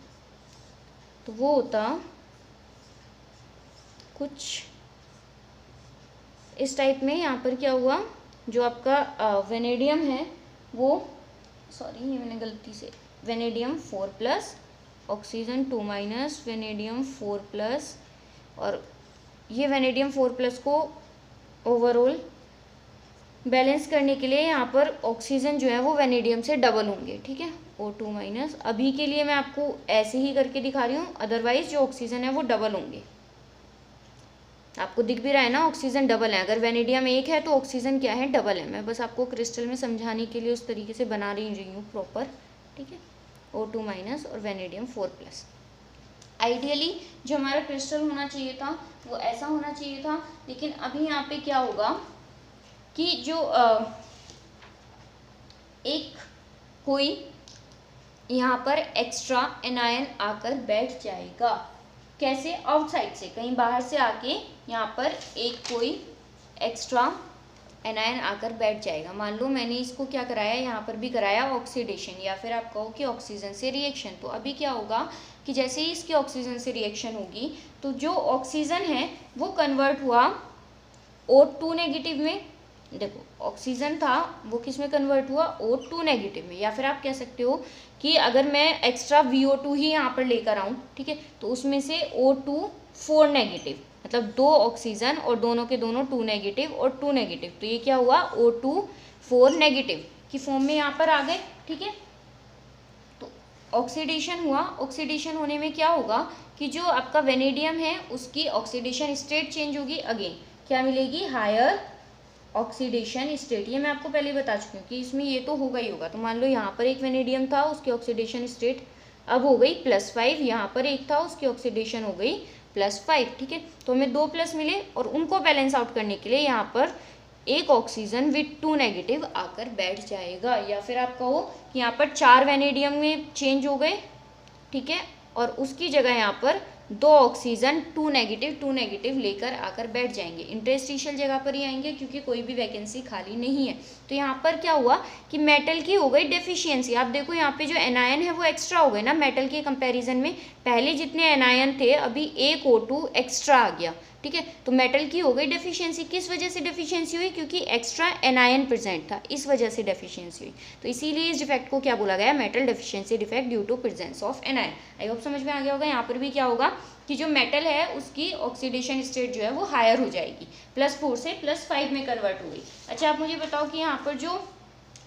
तो वो होता कुछ इस टाइप में। यहाँ पर क्या हुआ, जो आपका वेनेडियम है वो, सॉरी ये मैंने गलती से, वेनेडियम 4+, ऑक्सीजन 2-, वेनेडियम 4+, और ये वेनेडियम 4+ को ओवरऑल बैलेंस करने के लिए यहाँ पर ऑक्सीजन जो है वो वेनेडियम से डबल होंगे, ठीक है, O2-। अभी के लिए मैं आपको ऐसे ही करके दिखा रही हूँ, अदरवाइज जो ऑक्सीजन है वो डबल होंगे। आपको दिख भी रहा है ना, ऑक्सीजन डबल है। अगर वेनेडियम 1 है तो ऑक्सीजन क्या है, डबल है। मैं बस आपको क्रिस्टल में समझाने के लिए उस तरीके से बना रही हूँ प्रॉपर, ठीक है। O2- और वेनेडियम 4+। आइडियली जो हमारा क्रिस्टल होना चाहिए था वो ऐसा होना चाहिए था, लेकिन अभी यहाँ पे क्या होगा कि जो एक कोई यहाँ पर एक्स्ट्रा एनायन आकर बैठ जाएगा। कैसे, आउटसाइड से, कहीं बाहर से आके यहाँ पर एक कोई एक्स्ट्रा एनायन आकर बैठ जाएगा। मान लो मैंने इसको क्या कराया, यहाँ पर भी कराया ऑक्सीडेशन, या फिर आप कहो कि ऑक्सीजन से रिएक्शन। तो अभी क्या होगा कि जैसे ही इसकी ऑक्सीजन से रिएक्शन होगी तो जो ऑक्सीजन है वो कन्वर्ट हुआ O2 नेगेटिव में। देखो ऑक्सीजन था वो किस में कन्वर्ट हुआ, O2 नेगेटिव में। या फिर आप कह सकते हो कि अगर मैं एक्स्ट्रा VO2 ही यहाँ पर लेकर आऊँ, ठीक है, तो उसमें से O2 4 नेगेटिव, मतलब 2 ऑक्सीजन और दोनों के दोनों 2 नेगेटिव और 2 नेगेटिव, तो ये क्या हुआ, O2 4 नेगेटिव की फॉर्म में यहाँ पर आ गए, ठीक है। तो ऑक्सीडेशन हुआ, ऑक्सीडेशन होने में क्या होगा कि जो आपका वेनेडियम है उसकी ऑक्सीडेशन स्टेट चेंज होगी। अगेन क्या मिलेगी, हायर ऑक्सीडेशन स्टेट। ये मैं आपको पहले बता चुकी हूँ कि इसमें ये तो होगा ही होगा। तो मान लो यहाँ पर एक वेनेडियम था, उसकी ऑक्सीडेशन स्टेट अब हो गई +5, यहाँ पर एक था उसकी ऑक्सीडेशन हो गई +5, ठीक है। तो हमें 2 प्लस मिले और उनको बैलेंस आउट करने के लिए यहाँ पर एक ऑक्सीजन विथ 2 नेगेटिव आकर बैठ जाएगा। या फिर आप कहो कि यहाँ पर 4 वेनेडियम में चेंज हो गए, ठीक है, और उसकी जगह यहाँ पर 2 ऑक्सीजन 2 नेगेटिव लेकर आकर बैठ जाएंगे। इंटरस्टिशियल जगह पर ही आएंगे क्योंकि कोई भी वैकेंसी खाली नहीं है। तो यहाँ पर क्या हुआ कि मेटल की हो गई डेफिशिएंसी। आप देखो यहाँ पे जो एनायन है वो एक्स्ट्रा हो गए ना मेटल के कंपैरिजन में। पहले जितने एनायन थे अभी एक O2 एक्स्ट्रा आ गया, ठीक है। तो मेटल की हो गई डेफिशिएंसी। किस वजह से डेफिशिएंसी हुई? क्योंकि एक्स्ट्रा एनायन प्रेजेंट था, इस वजह से डेफिशिएंसी हुई। तो इसीलिए इस डिफेक्ट को क्या बोला गया? Metal deficiency defect due to presence of anion. I hope समझ में आ गया होगा। यहाँ पर भी क्या होगा कि जो मेटल है उसकी ऑक्सीडेशन स्टेट जो है वो हायर हो जाएगी, +4 से +5 में कन्वर्ट हो गई। अच्छा, आप मुझे बताओ कि यहाँ पर जो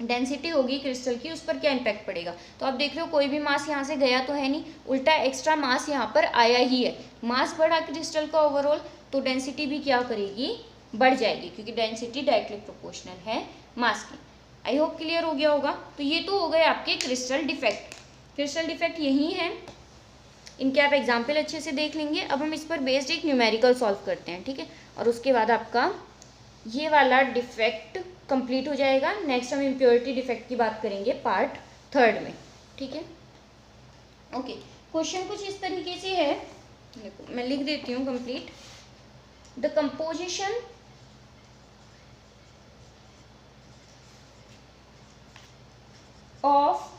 डेंसिटी होगी क्रिस्टल की उस पर क्या इम्पैक्ट पड़ेगा? तो आप देख रहे हो कोई भी मास यहाँ से गया तो है नहीं, उल्टा एक्स्ट्रा मास यहाँ पर आया ही है। मास बढ़ा क्रिस्टल का ओवरऑल, तो डेंसिटी भी क्या करेगी? बढ़ जाएगी, क्योंकि डेंसिटी डायरेक्टली प्रोपोर्शनल है मास की। आई होप क्लियर हो गया होगा। तो ये तो हो गए आपके क्रिस्टल डिफेक्ट। क्रिस्टल डिफेक्ट यही है, इनके आप एग्जाम्पल अच्छे से देख लेंगे। अब हम इस पर बेस्ड एक न्यूमेरिकल सॉल्व करते हैं, ठीक है। और उसके बाद आपका ये वाला डिफेक्ट कंप्लीट हो जाएगा। नेक्स्ट हम इम्प्योरिटी डिफेक्ट की बात करेंगे पार्ट 3 में, ठीक है। ओके, क्वेश्चन कुछ इस तरीके से है, देखो मैं लिख देती हूँ complete. The composition of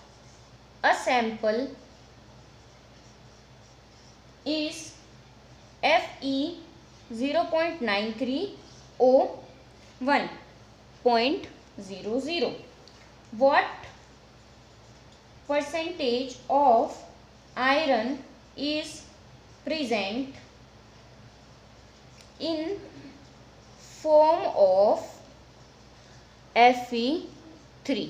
a sample is Fe 0.93 O 1.00. What percentage of iron is present in form of Fe3?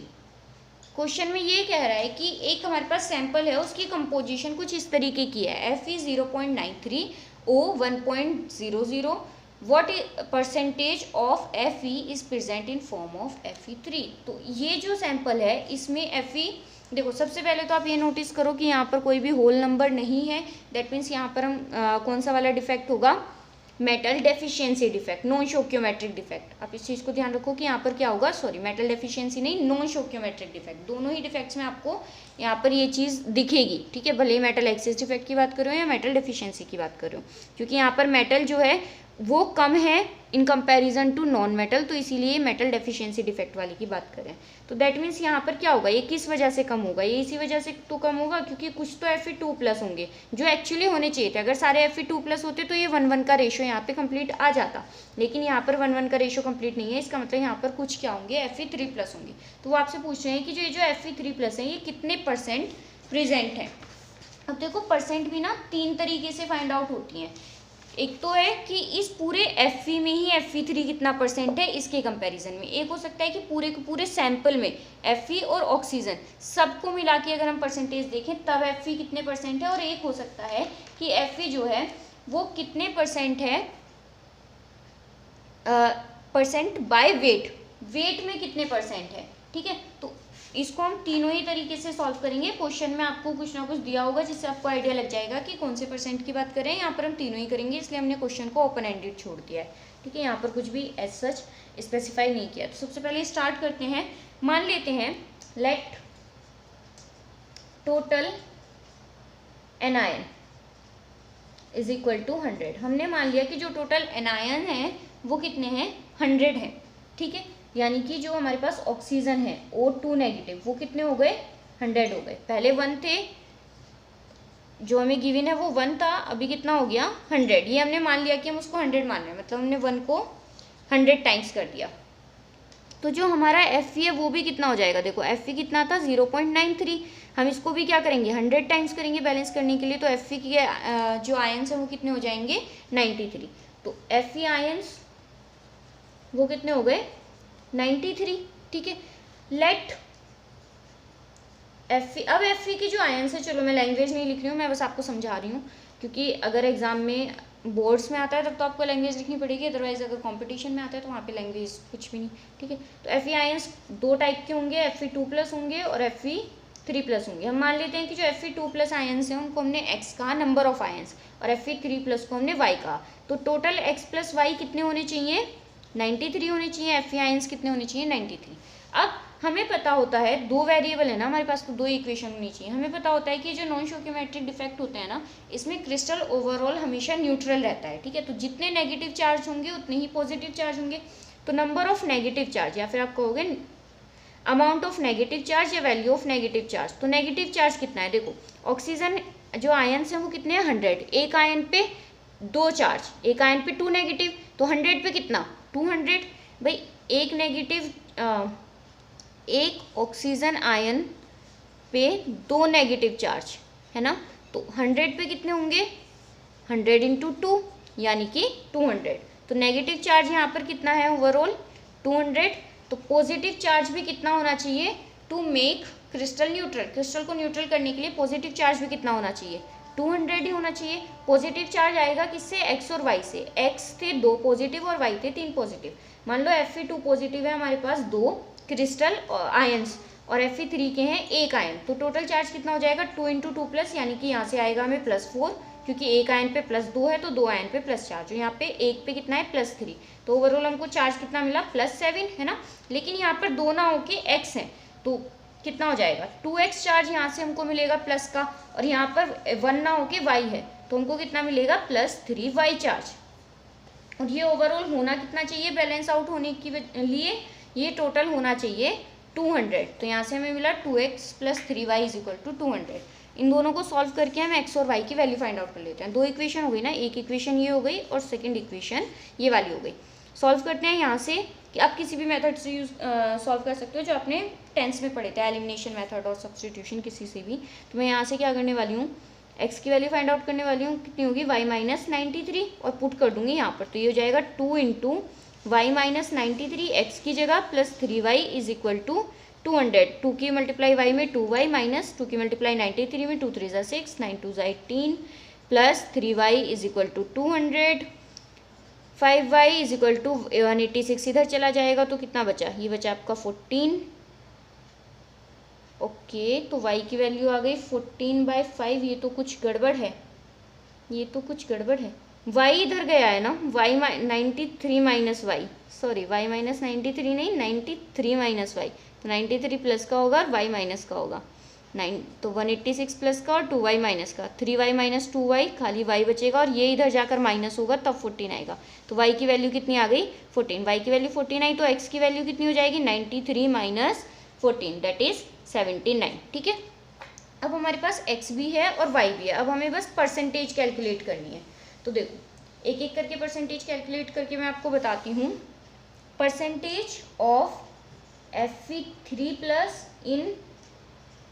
Question में ये कह रहा है कि एक हमारे पास सैंपल है, उसकी कंपोजिशन कुछ इस तरीके की है। Fe 0.93 O 1.00. What percentage of Fe is present in form of Fe3? तो ये जो सैंपल है इसमें Fe, देखो सबसे पहले तो आप ये नोटिस करो कि यहाँ पर कोई भी होल नंबर नहीं है। दैट मीन्स यहाँ पर हम कौन सा वाला डिफेक्ट होगा? Metal deficiency defect, non stoichiometric defect. आप इस चीज़ को ध्यान रखो कि यहाँ पर क्या होगा, सॉरी मेटल डेफिशिएंसी नहीं, नॉन स्टोइकियोमेट्रिक डिफेक्ट। दोनों ही डिफेक्ट्स में आपको यहाँ पर ये चीज़ दिखेगी, ठीक है। भले ही मेटल एक्सेस डिफेक्ट की बात करो या मेटल डेफिशिएंसी की बात करो, क्योंकि यहाँ पर मेटल जो है वो कम है in comparison to non metal, तो इसीलिए मेटल डेफिशिएंसी डिफेक्ट वाली की बात करें। तो दैट मीन्स यहाँ पर क्या होगा, ये किस वजह से कम होगा? ये इसी वजह से तो कम होगा क्योंकि कुछ तो Fe2+ होंगे जो एक्चुअली होने चाहिए थे। अगर सारे Fe2+ होते तो ये 1:1 का रेशो यहाँ पे कंप्लीट आ जाता, लेकिन यहाँ पर 1:1 का रेशो कंप्लीट नहीं है। इसका मतलब यहाँ पर कुछ क्या होंगे? Fe3+ होंगे। तो वो आपसे पूछ रहे हैं कि जो Fe3+ है ये कितने % प्रेजेंट है। अब देखो परसेंट भी ना 3 तरीके से फाइंड आउट होती हैं। एक तो है कि इस पूरे Fe में ही Fe3 कितना % है इसके कंपैरिजन में। एक हो सकता है कि पूरे के पूरे सैंपल में Fe और ऑक्सीजन सबको मिला के अगर हम परसेंटेज देखें तब Fe कितने % है। और एक हो सकता है कि Fe जो है वो कितने % है % बाय वेट, वेट में कितने % है, ठीक है। तो इसको हम तीनों ही तरीके से सॉल्व करेंगे। क्वेश्चन में आपको कुछ ना कुछ दिया होगा जिससे आपको आइडिया लग जाएगा कि कौन से % की बात करें। यहाँ पर हम तीनों ही करेंगे, इसलिए हमने क्वेश्चन को ओपन एंडेड छोड़ दिया है, ठीक है। यहाँ पर कुछ भी एज सच स्पेसिफाई नहीं किया। तो सबसे पहले स्टार्ट करते हैं। मान लेते हैं let total anion is equal to 100। हमने मान लिया कि जो टोटल एनायन है वो कितने हैं? 100 है, ठीक है। यानी कि जो हमारे पास ऑक्सीजन है O2 नेगेटिव वो कितने हो गए? 100 हो गए। पहले 1 थे, जो हमें गिवन है वो 1 था, अभी कितना हो गया? 100। ये हमने मान लिया कि हम उसको 100 मान रहे हैं, मतलब हमने 1 को 100 टाइम्स कर दिया। तो जो हमारा Fe है वो भी कितना हो जाएगा? देखो Fe कितना था? 0.93। हम इसको भी क्या करेंगे? 100 टाइम्स करेंगे बैलेंस करने के लिए। तो Fe के जो आयंस हैं वो कितने हो जाएंगे? 93। तो Fe आयंस वो कितने हो गए? 93, ठीक है। लेट Fe, अब Fe की जो आयंस है, चलो मैं लैंग्वेज नहीं लिख रही हूँ, मैं बस आपको समझा रही हूँ, क्योंकि अगर एग्जाम में बोर्ड्स में आता है तब तो आपको लैंग्वेज लिखनी पड़ेगी, अदरवाइज अगर कंपटीशन में आता है तो वहाँ पे लैंग्वेज कुछ भी नहीं, ठीक है। तो Fe आयंस 2 टाइप के होंगे, Fe2+ होंगे और Fe3+ होंगे। हम मान लेते हैं कि जो Fe2+ आयंस हैं उनको हमने x कहा, नंबर ऑफ आयंस, और Fe3+ को हमने y कहा। तो टोटल x + y कितने होने चाहिए? 93 होने चाहिए। Fe आयंस कितने होने चाहिए? 93। अब हमें पता होता है, दो वेरिएबल है ना हमारे पास, तो दो इक्वेशन होनी चाहिए। हमें पता होता है कि जो नॉन स्टोइकियोमेट्रिक डिफेक्ट होते हैं ना, इसमें क्रिस्टल ओवरऑल हमेशा न्यूट्रल रहता है, ठीक है। तो जितने नेगेटिव चार्ज होंगे उतने ही पॉजिटिव चार्ज होंगे। तो नंबर ऑफ नेगेटिव चार्ज, या फिर आप कहोगे अमाउंट ऑफ नेगेटिव चार्ज या वैल्यू ऑफ नेगेटिव चार्ज। तो नेगेटिव चार्ज कितना है, देखो ऑक्सीजन जो आयन्स हैं वो कितने हैं, 100। एक आयन पे 2 चार्ज, एक आयन पे 2 नेगेटिव, तो 100 पे कितना, 200। भाई एक नेगेटिव एक ऑक्सीजन आयन पे 2 नेगेटिव चार्ज है ना, तो 100 पे कितने होंगे, 100 × 2 यानी कि 200। तो नेगेटिव चार्ज यहाँ पर कितना है ओवरऑल, 200। तो पॉजिटिव चार्ज भी कितना होना चाहिए, to make crystal neutral, crystal को न्यूट्रल करने के लिए पॉजिटिव चार्ज भी कितना होना चाहिए, 200 ही होना चाहिए। पॉजिटिव चार्ज आएगा किससे, एक्स और वाई से। एक्स थे 2 पॉजिटिव और वाई थे 3 पॉजिटिव। मान लो Fe2 पॉजिटिव है हमारे पास 2 क्रिस्टल आयंस और Fe3 के हैं 1 आयन, तो टोटल चार्ज कितना हो जाएगा, 2 × 2+, यानी कि यहाँ से आएगा हमें +4, क्योंकि एक आयन पे +2 है तो 2 आयन पे +4, जो यहाँ पे एक पे कितना है, +3। तो ओवरऑल हमको चार्ज कितना मिला, +7 है ना। लेकिन यहाँ पर 2 ना होके x है, तो कितना हो जाएगा, 2x चार्ज यहाँ से हमको मिलेगा प्लस का, और यहाँ पर 1 ना होके y है, तो हमको कितना मिलेगा, +3y चार्ज। और ये ओवरऑल होना कितना चाहिए, बैलेंस आउट होने के लिए ये टोटल होना चाहिए 200। तो यहाँ से हमें मिला 2x + 3y = 200। इन दोनों को सॉल्व करके हम x और y की वैल्यू फाइंड आउट कर लेते हैं। 2 इक्वेशन हो गई ना, एक इक्वेशन ये हो गई और सेकंड इक्वेशन ये वाली हो गई। सॉल्व करते हैं यहाँ से, कि आप किसी भी मेथड से यूज सॉल्व कर सकते हो जो आपने 10th में पढ़े थे, एलिमिनेशन मेथड और सब्स्टिट्यूशन, किसी से भी। तो मैं यहाँ से क्या करने वाली हूँ, x की वैल्यू फाइंड आउट करने वाली हूँ, कितनी होगी, y - 93, और पुट कर दूंगी यहाँ पर। तो ये हो जाएगा 2 × y - 93 x की जगह प्लस 3y = 200। 2 की मल्टीप्लाई y में 2y माइनस 2 की मल्टीप्लाई 93 में 2 × 3 = 6, 9 × 2 = 18 प्लस 3y = 200। 5y = 186 इधर चला जाएगा तो कितना बचा, ये बचा आपका 14। ओके, तो y की वैल्यू आ गई 14/5। ये तो कुछ गड़बड़ है, ये तो कुछ गड़बड़ है। y इधर गया है ना, y 93 minus y, sorry y - 93 नहीं, 93 माइनस y। तो 93 प्लस का होगा और y माइनस का होगा 9, तो 186 प्लस का और 2y माइनस का, 3y - 2y, खाली y बचेगा, और ये इधर जाकर माइनस होगा तब 14 आएगा। तो y की वैल्यू कितनी आ गई, 14। y की वैल्यू 14 आई, तो x की वैल्यू कितनी हो जाएगी, 93 - 14 दैट इज 79, ठीक है। अब हमारे पास x भी है और y भी है, अब हमें बस परसेंटेज कैलकुलेट करनी है। तो देखो एक एक करके परसेंटेज कैलकुलेट करके मैं आपको बताती हूँ। Percentage of Fe3+ in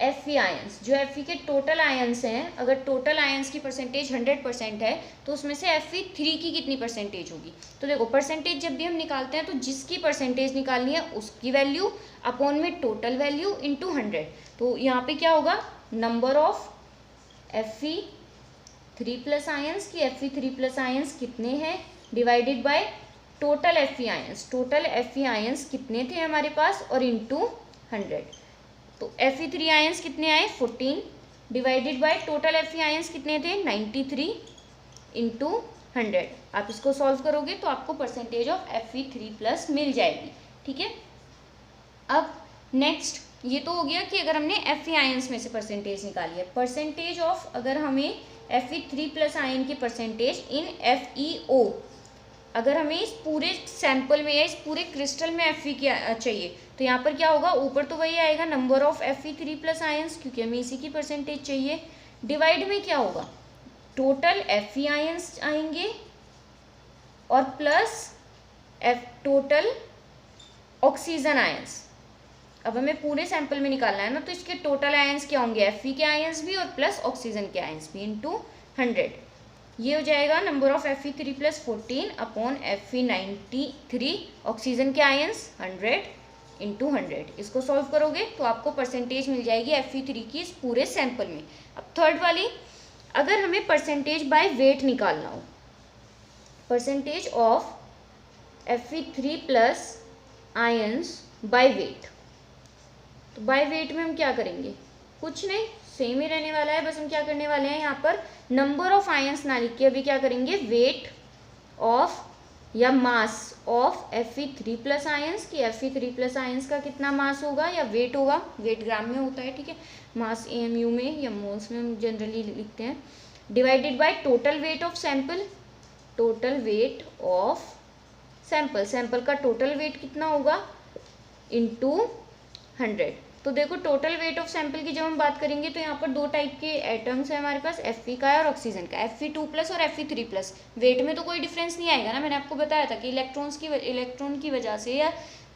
Fe ions, जो Fe के टोटल आयंस हैं, अगर टोटल आयंस की परसेंटेज 100% है तो उसमें से Fe3 की कितनी परसेंटेज होगी। तो देखो परसेंटेज जब भी हम निकालते हैं तो जिसकी परसेंटेज निकालनी है उसकी वैल्यू अपॉन में टोटल वैल्यू इंटू 100। तो यहाँ पे क्या होगा, नंबर ऑफ Fe3+ आयंस की, Fe3+ आयंस कितने हैं divided by total Fe ions, total Fe ions कितने थे हमारे पास, और इंटू 100। तो Fe3 आयंस कितने आए, 14 divided by total Fe ions कितने थे, 93 इंटू 100। आप इसको सॉल्व करोगे तो आपको परसेंटेज ऑफ Fe3+ मिल जाएगी, ठीक है। अब नेक्स्ट ये तो हो गया कि अगर हमने Fe आयंस में से परसेंटेज निकाली है। परसेंटेज ऑफ, अगर हमें Fe3+ आयन की परसेंटेज इन FeO, अगर हमें इस पूरे सैंपल में या इस पूरे क्रिस्टल में Fe की चाहिए, तो यहाँ पर क्या होगा, ऊपर तो वही आएगा नंबर ऑफ Fe3+ आयंस, क्योंकि हमें इसी की परसेंटेज चाहिए। डिवाइड में क्या होगा, टोटल Fe आयंस आएंगे और प्लस टोटल ऑक्सीजन आयंस। अब हमें पूरे सैंपल में निकालना है ना, तो इसके टोटल आयंस क्या होंगे, Fe के आयंस भी और प्लस ऑक्सीजन के आयंस भी इंटू 100। ये हो जाएगा number of Fe3+ 14 upon Fe93 oxygen के आयंस 100 इंटू 100। इसको सॉल्व करोगे तो आपको परसेंटेज मिल जाएगी Fe3 की इस पूरे सैंपल में। अब थर्ड वाली, अगर हमें परसेंटेज बाय वेट निकालना हो, percentage of Fe3+ ions by weight, तो बाय वेट में हम क्या करेंगे, कुछ नहीं, सेम ही रहने वाला है। बस हम क्या करने वाले हैं, यहाँ पर नंबर ऑफ आयंस ना लिख के अभी क्या करेंगे, वेट ऑफ या मास ऑफ Fe3+ आयंस, कि Fe3+ आयंस का कितना मास होगा या वेट होगा, वेट ग्राम में होता है, ठीक है, मास AMU में या मोल्स में हम जनरली लिखते हैं, divided by total weight of sample, total weight of sample, sample का टोटल वेट कितना होगा इंटू 100। तो देखो टोटल वेट ऑफ सैंपल की जब हम बात करेंगे तो यहाँ पर दो टाइप के एटम्स है हमारे पास, Fe का है और ऑक्सीजन का, Fe2+ और Fe3+। वेट में तो कोई डिफरेंस नहीं आएगा ना, मैंने आपको बताया था कि इलेक्ट्रॉन की वजह से या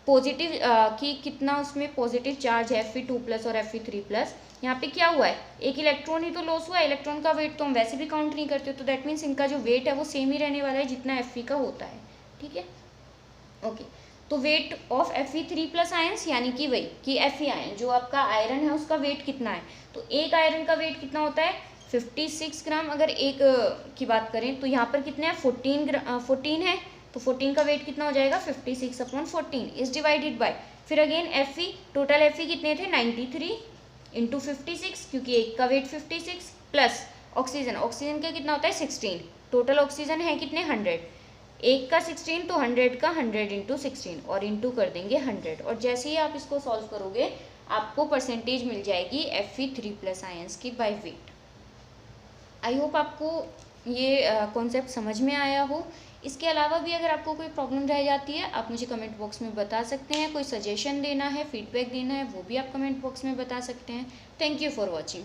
पॉजिटिव कि कितना उसमें पॉजिटिव चार्ज है Fe2+ और Fe3+। यहाँ पे क्या हुआ है, एक इलेक्ट्रॉन ही तो लॉस हुआ है, इलेक्ट्रॉन का वेट तो हम वैसे भी काउंट नहीं करते, तो दैट मीन्स इनका जो वेट है वो सेम ही रहने वाला है जितना Fe का होता है, ठीक है, ओके। तो वेट ऑफ Fe3+ आयंस यानी कि वही कि Fe आयन जो आपका आयरन है उसका वेट कितना है, तो एक आयरन का वेट कितना होता है 56 ग्राम। अगर एक की बात करें तो यहाँ पर कितने हैं 14 है, तो 14 का वेट कितना हो जाएगा 56/14 इज डिवाइडेड बाय, फिर अगेन Fe, टोटल Fe कितने थे 93 इंटू 56, क्योंकि एक का वेट 56 प्लस ऑक्सीजन, ऑक्सीजन का कितना होता है 16, टोटल ऑक्सीजन है कितने 100, एक का 16 तो 100 का 100 इंटू 16 और इंटू कर देंगे 100, और जैसे ही आप इसको सॉल्व करोगे आपको परसेंटेज मिल जाएगी Fe3+ आयंस की बाय वेट। आई होप आपको ये कॉन्सेप्ट समझ में आया हो। इसके अलावा भी अगर आपको कोई प्रॉब्लम रह जाती है आप मुझे कमेंट बॉक्स में बता सकते हैं, कोई सजेशन देना है, फीडबैक देना है, वो भी आप कमेंट बॉक्स में बता सकते हैं। Thank you for watching.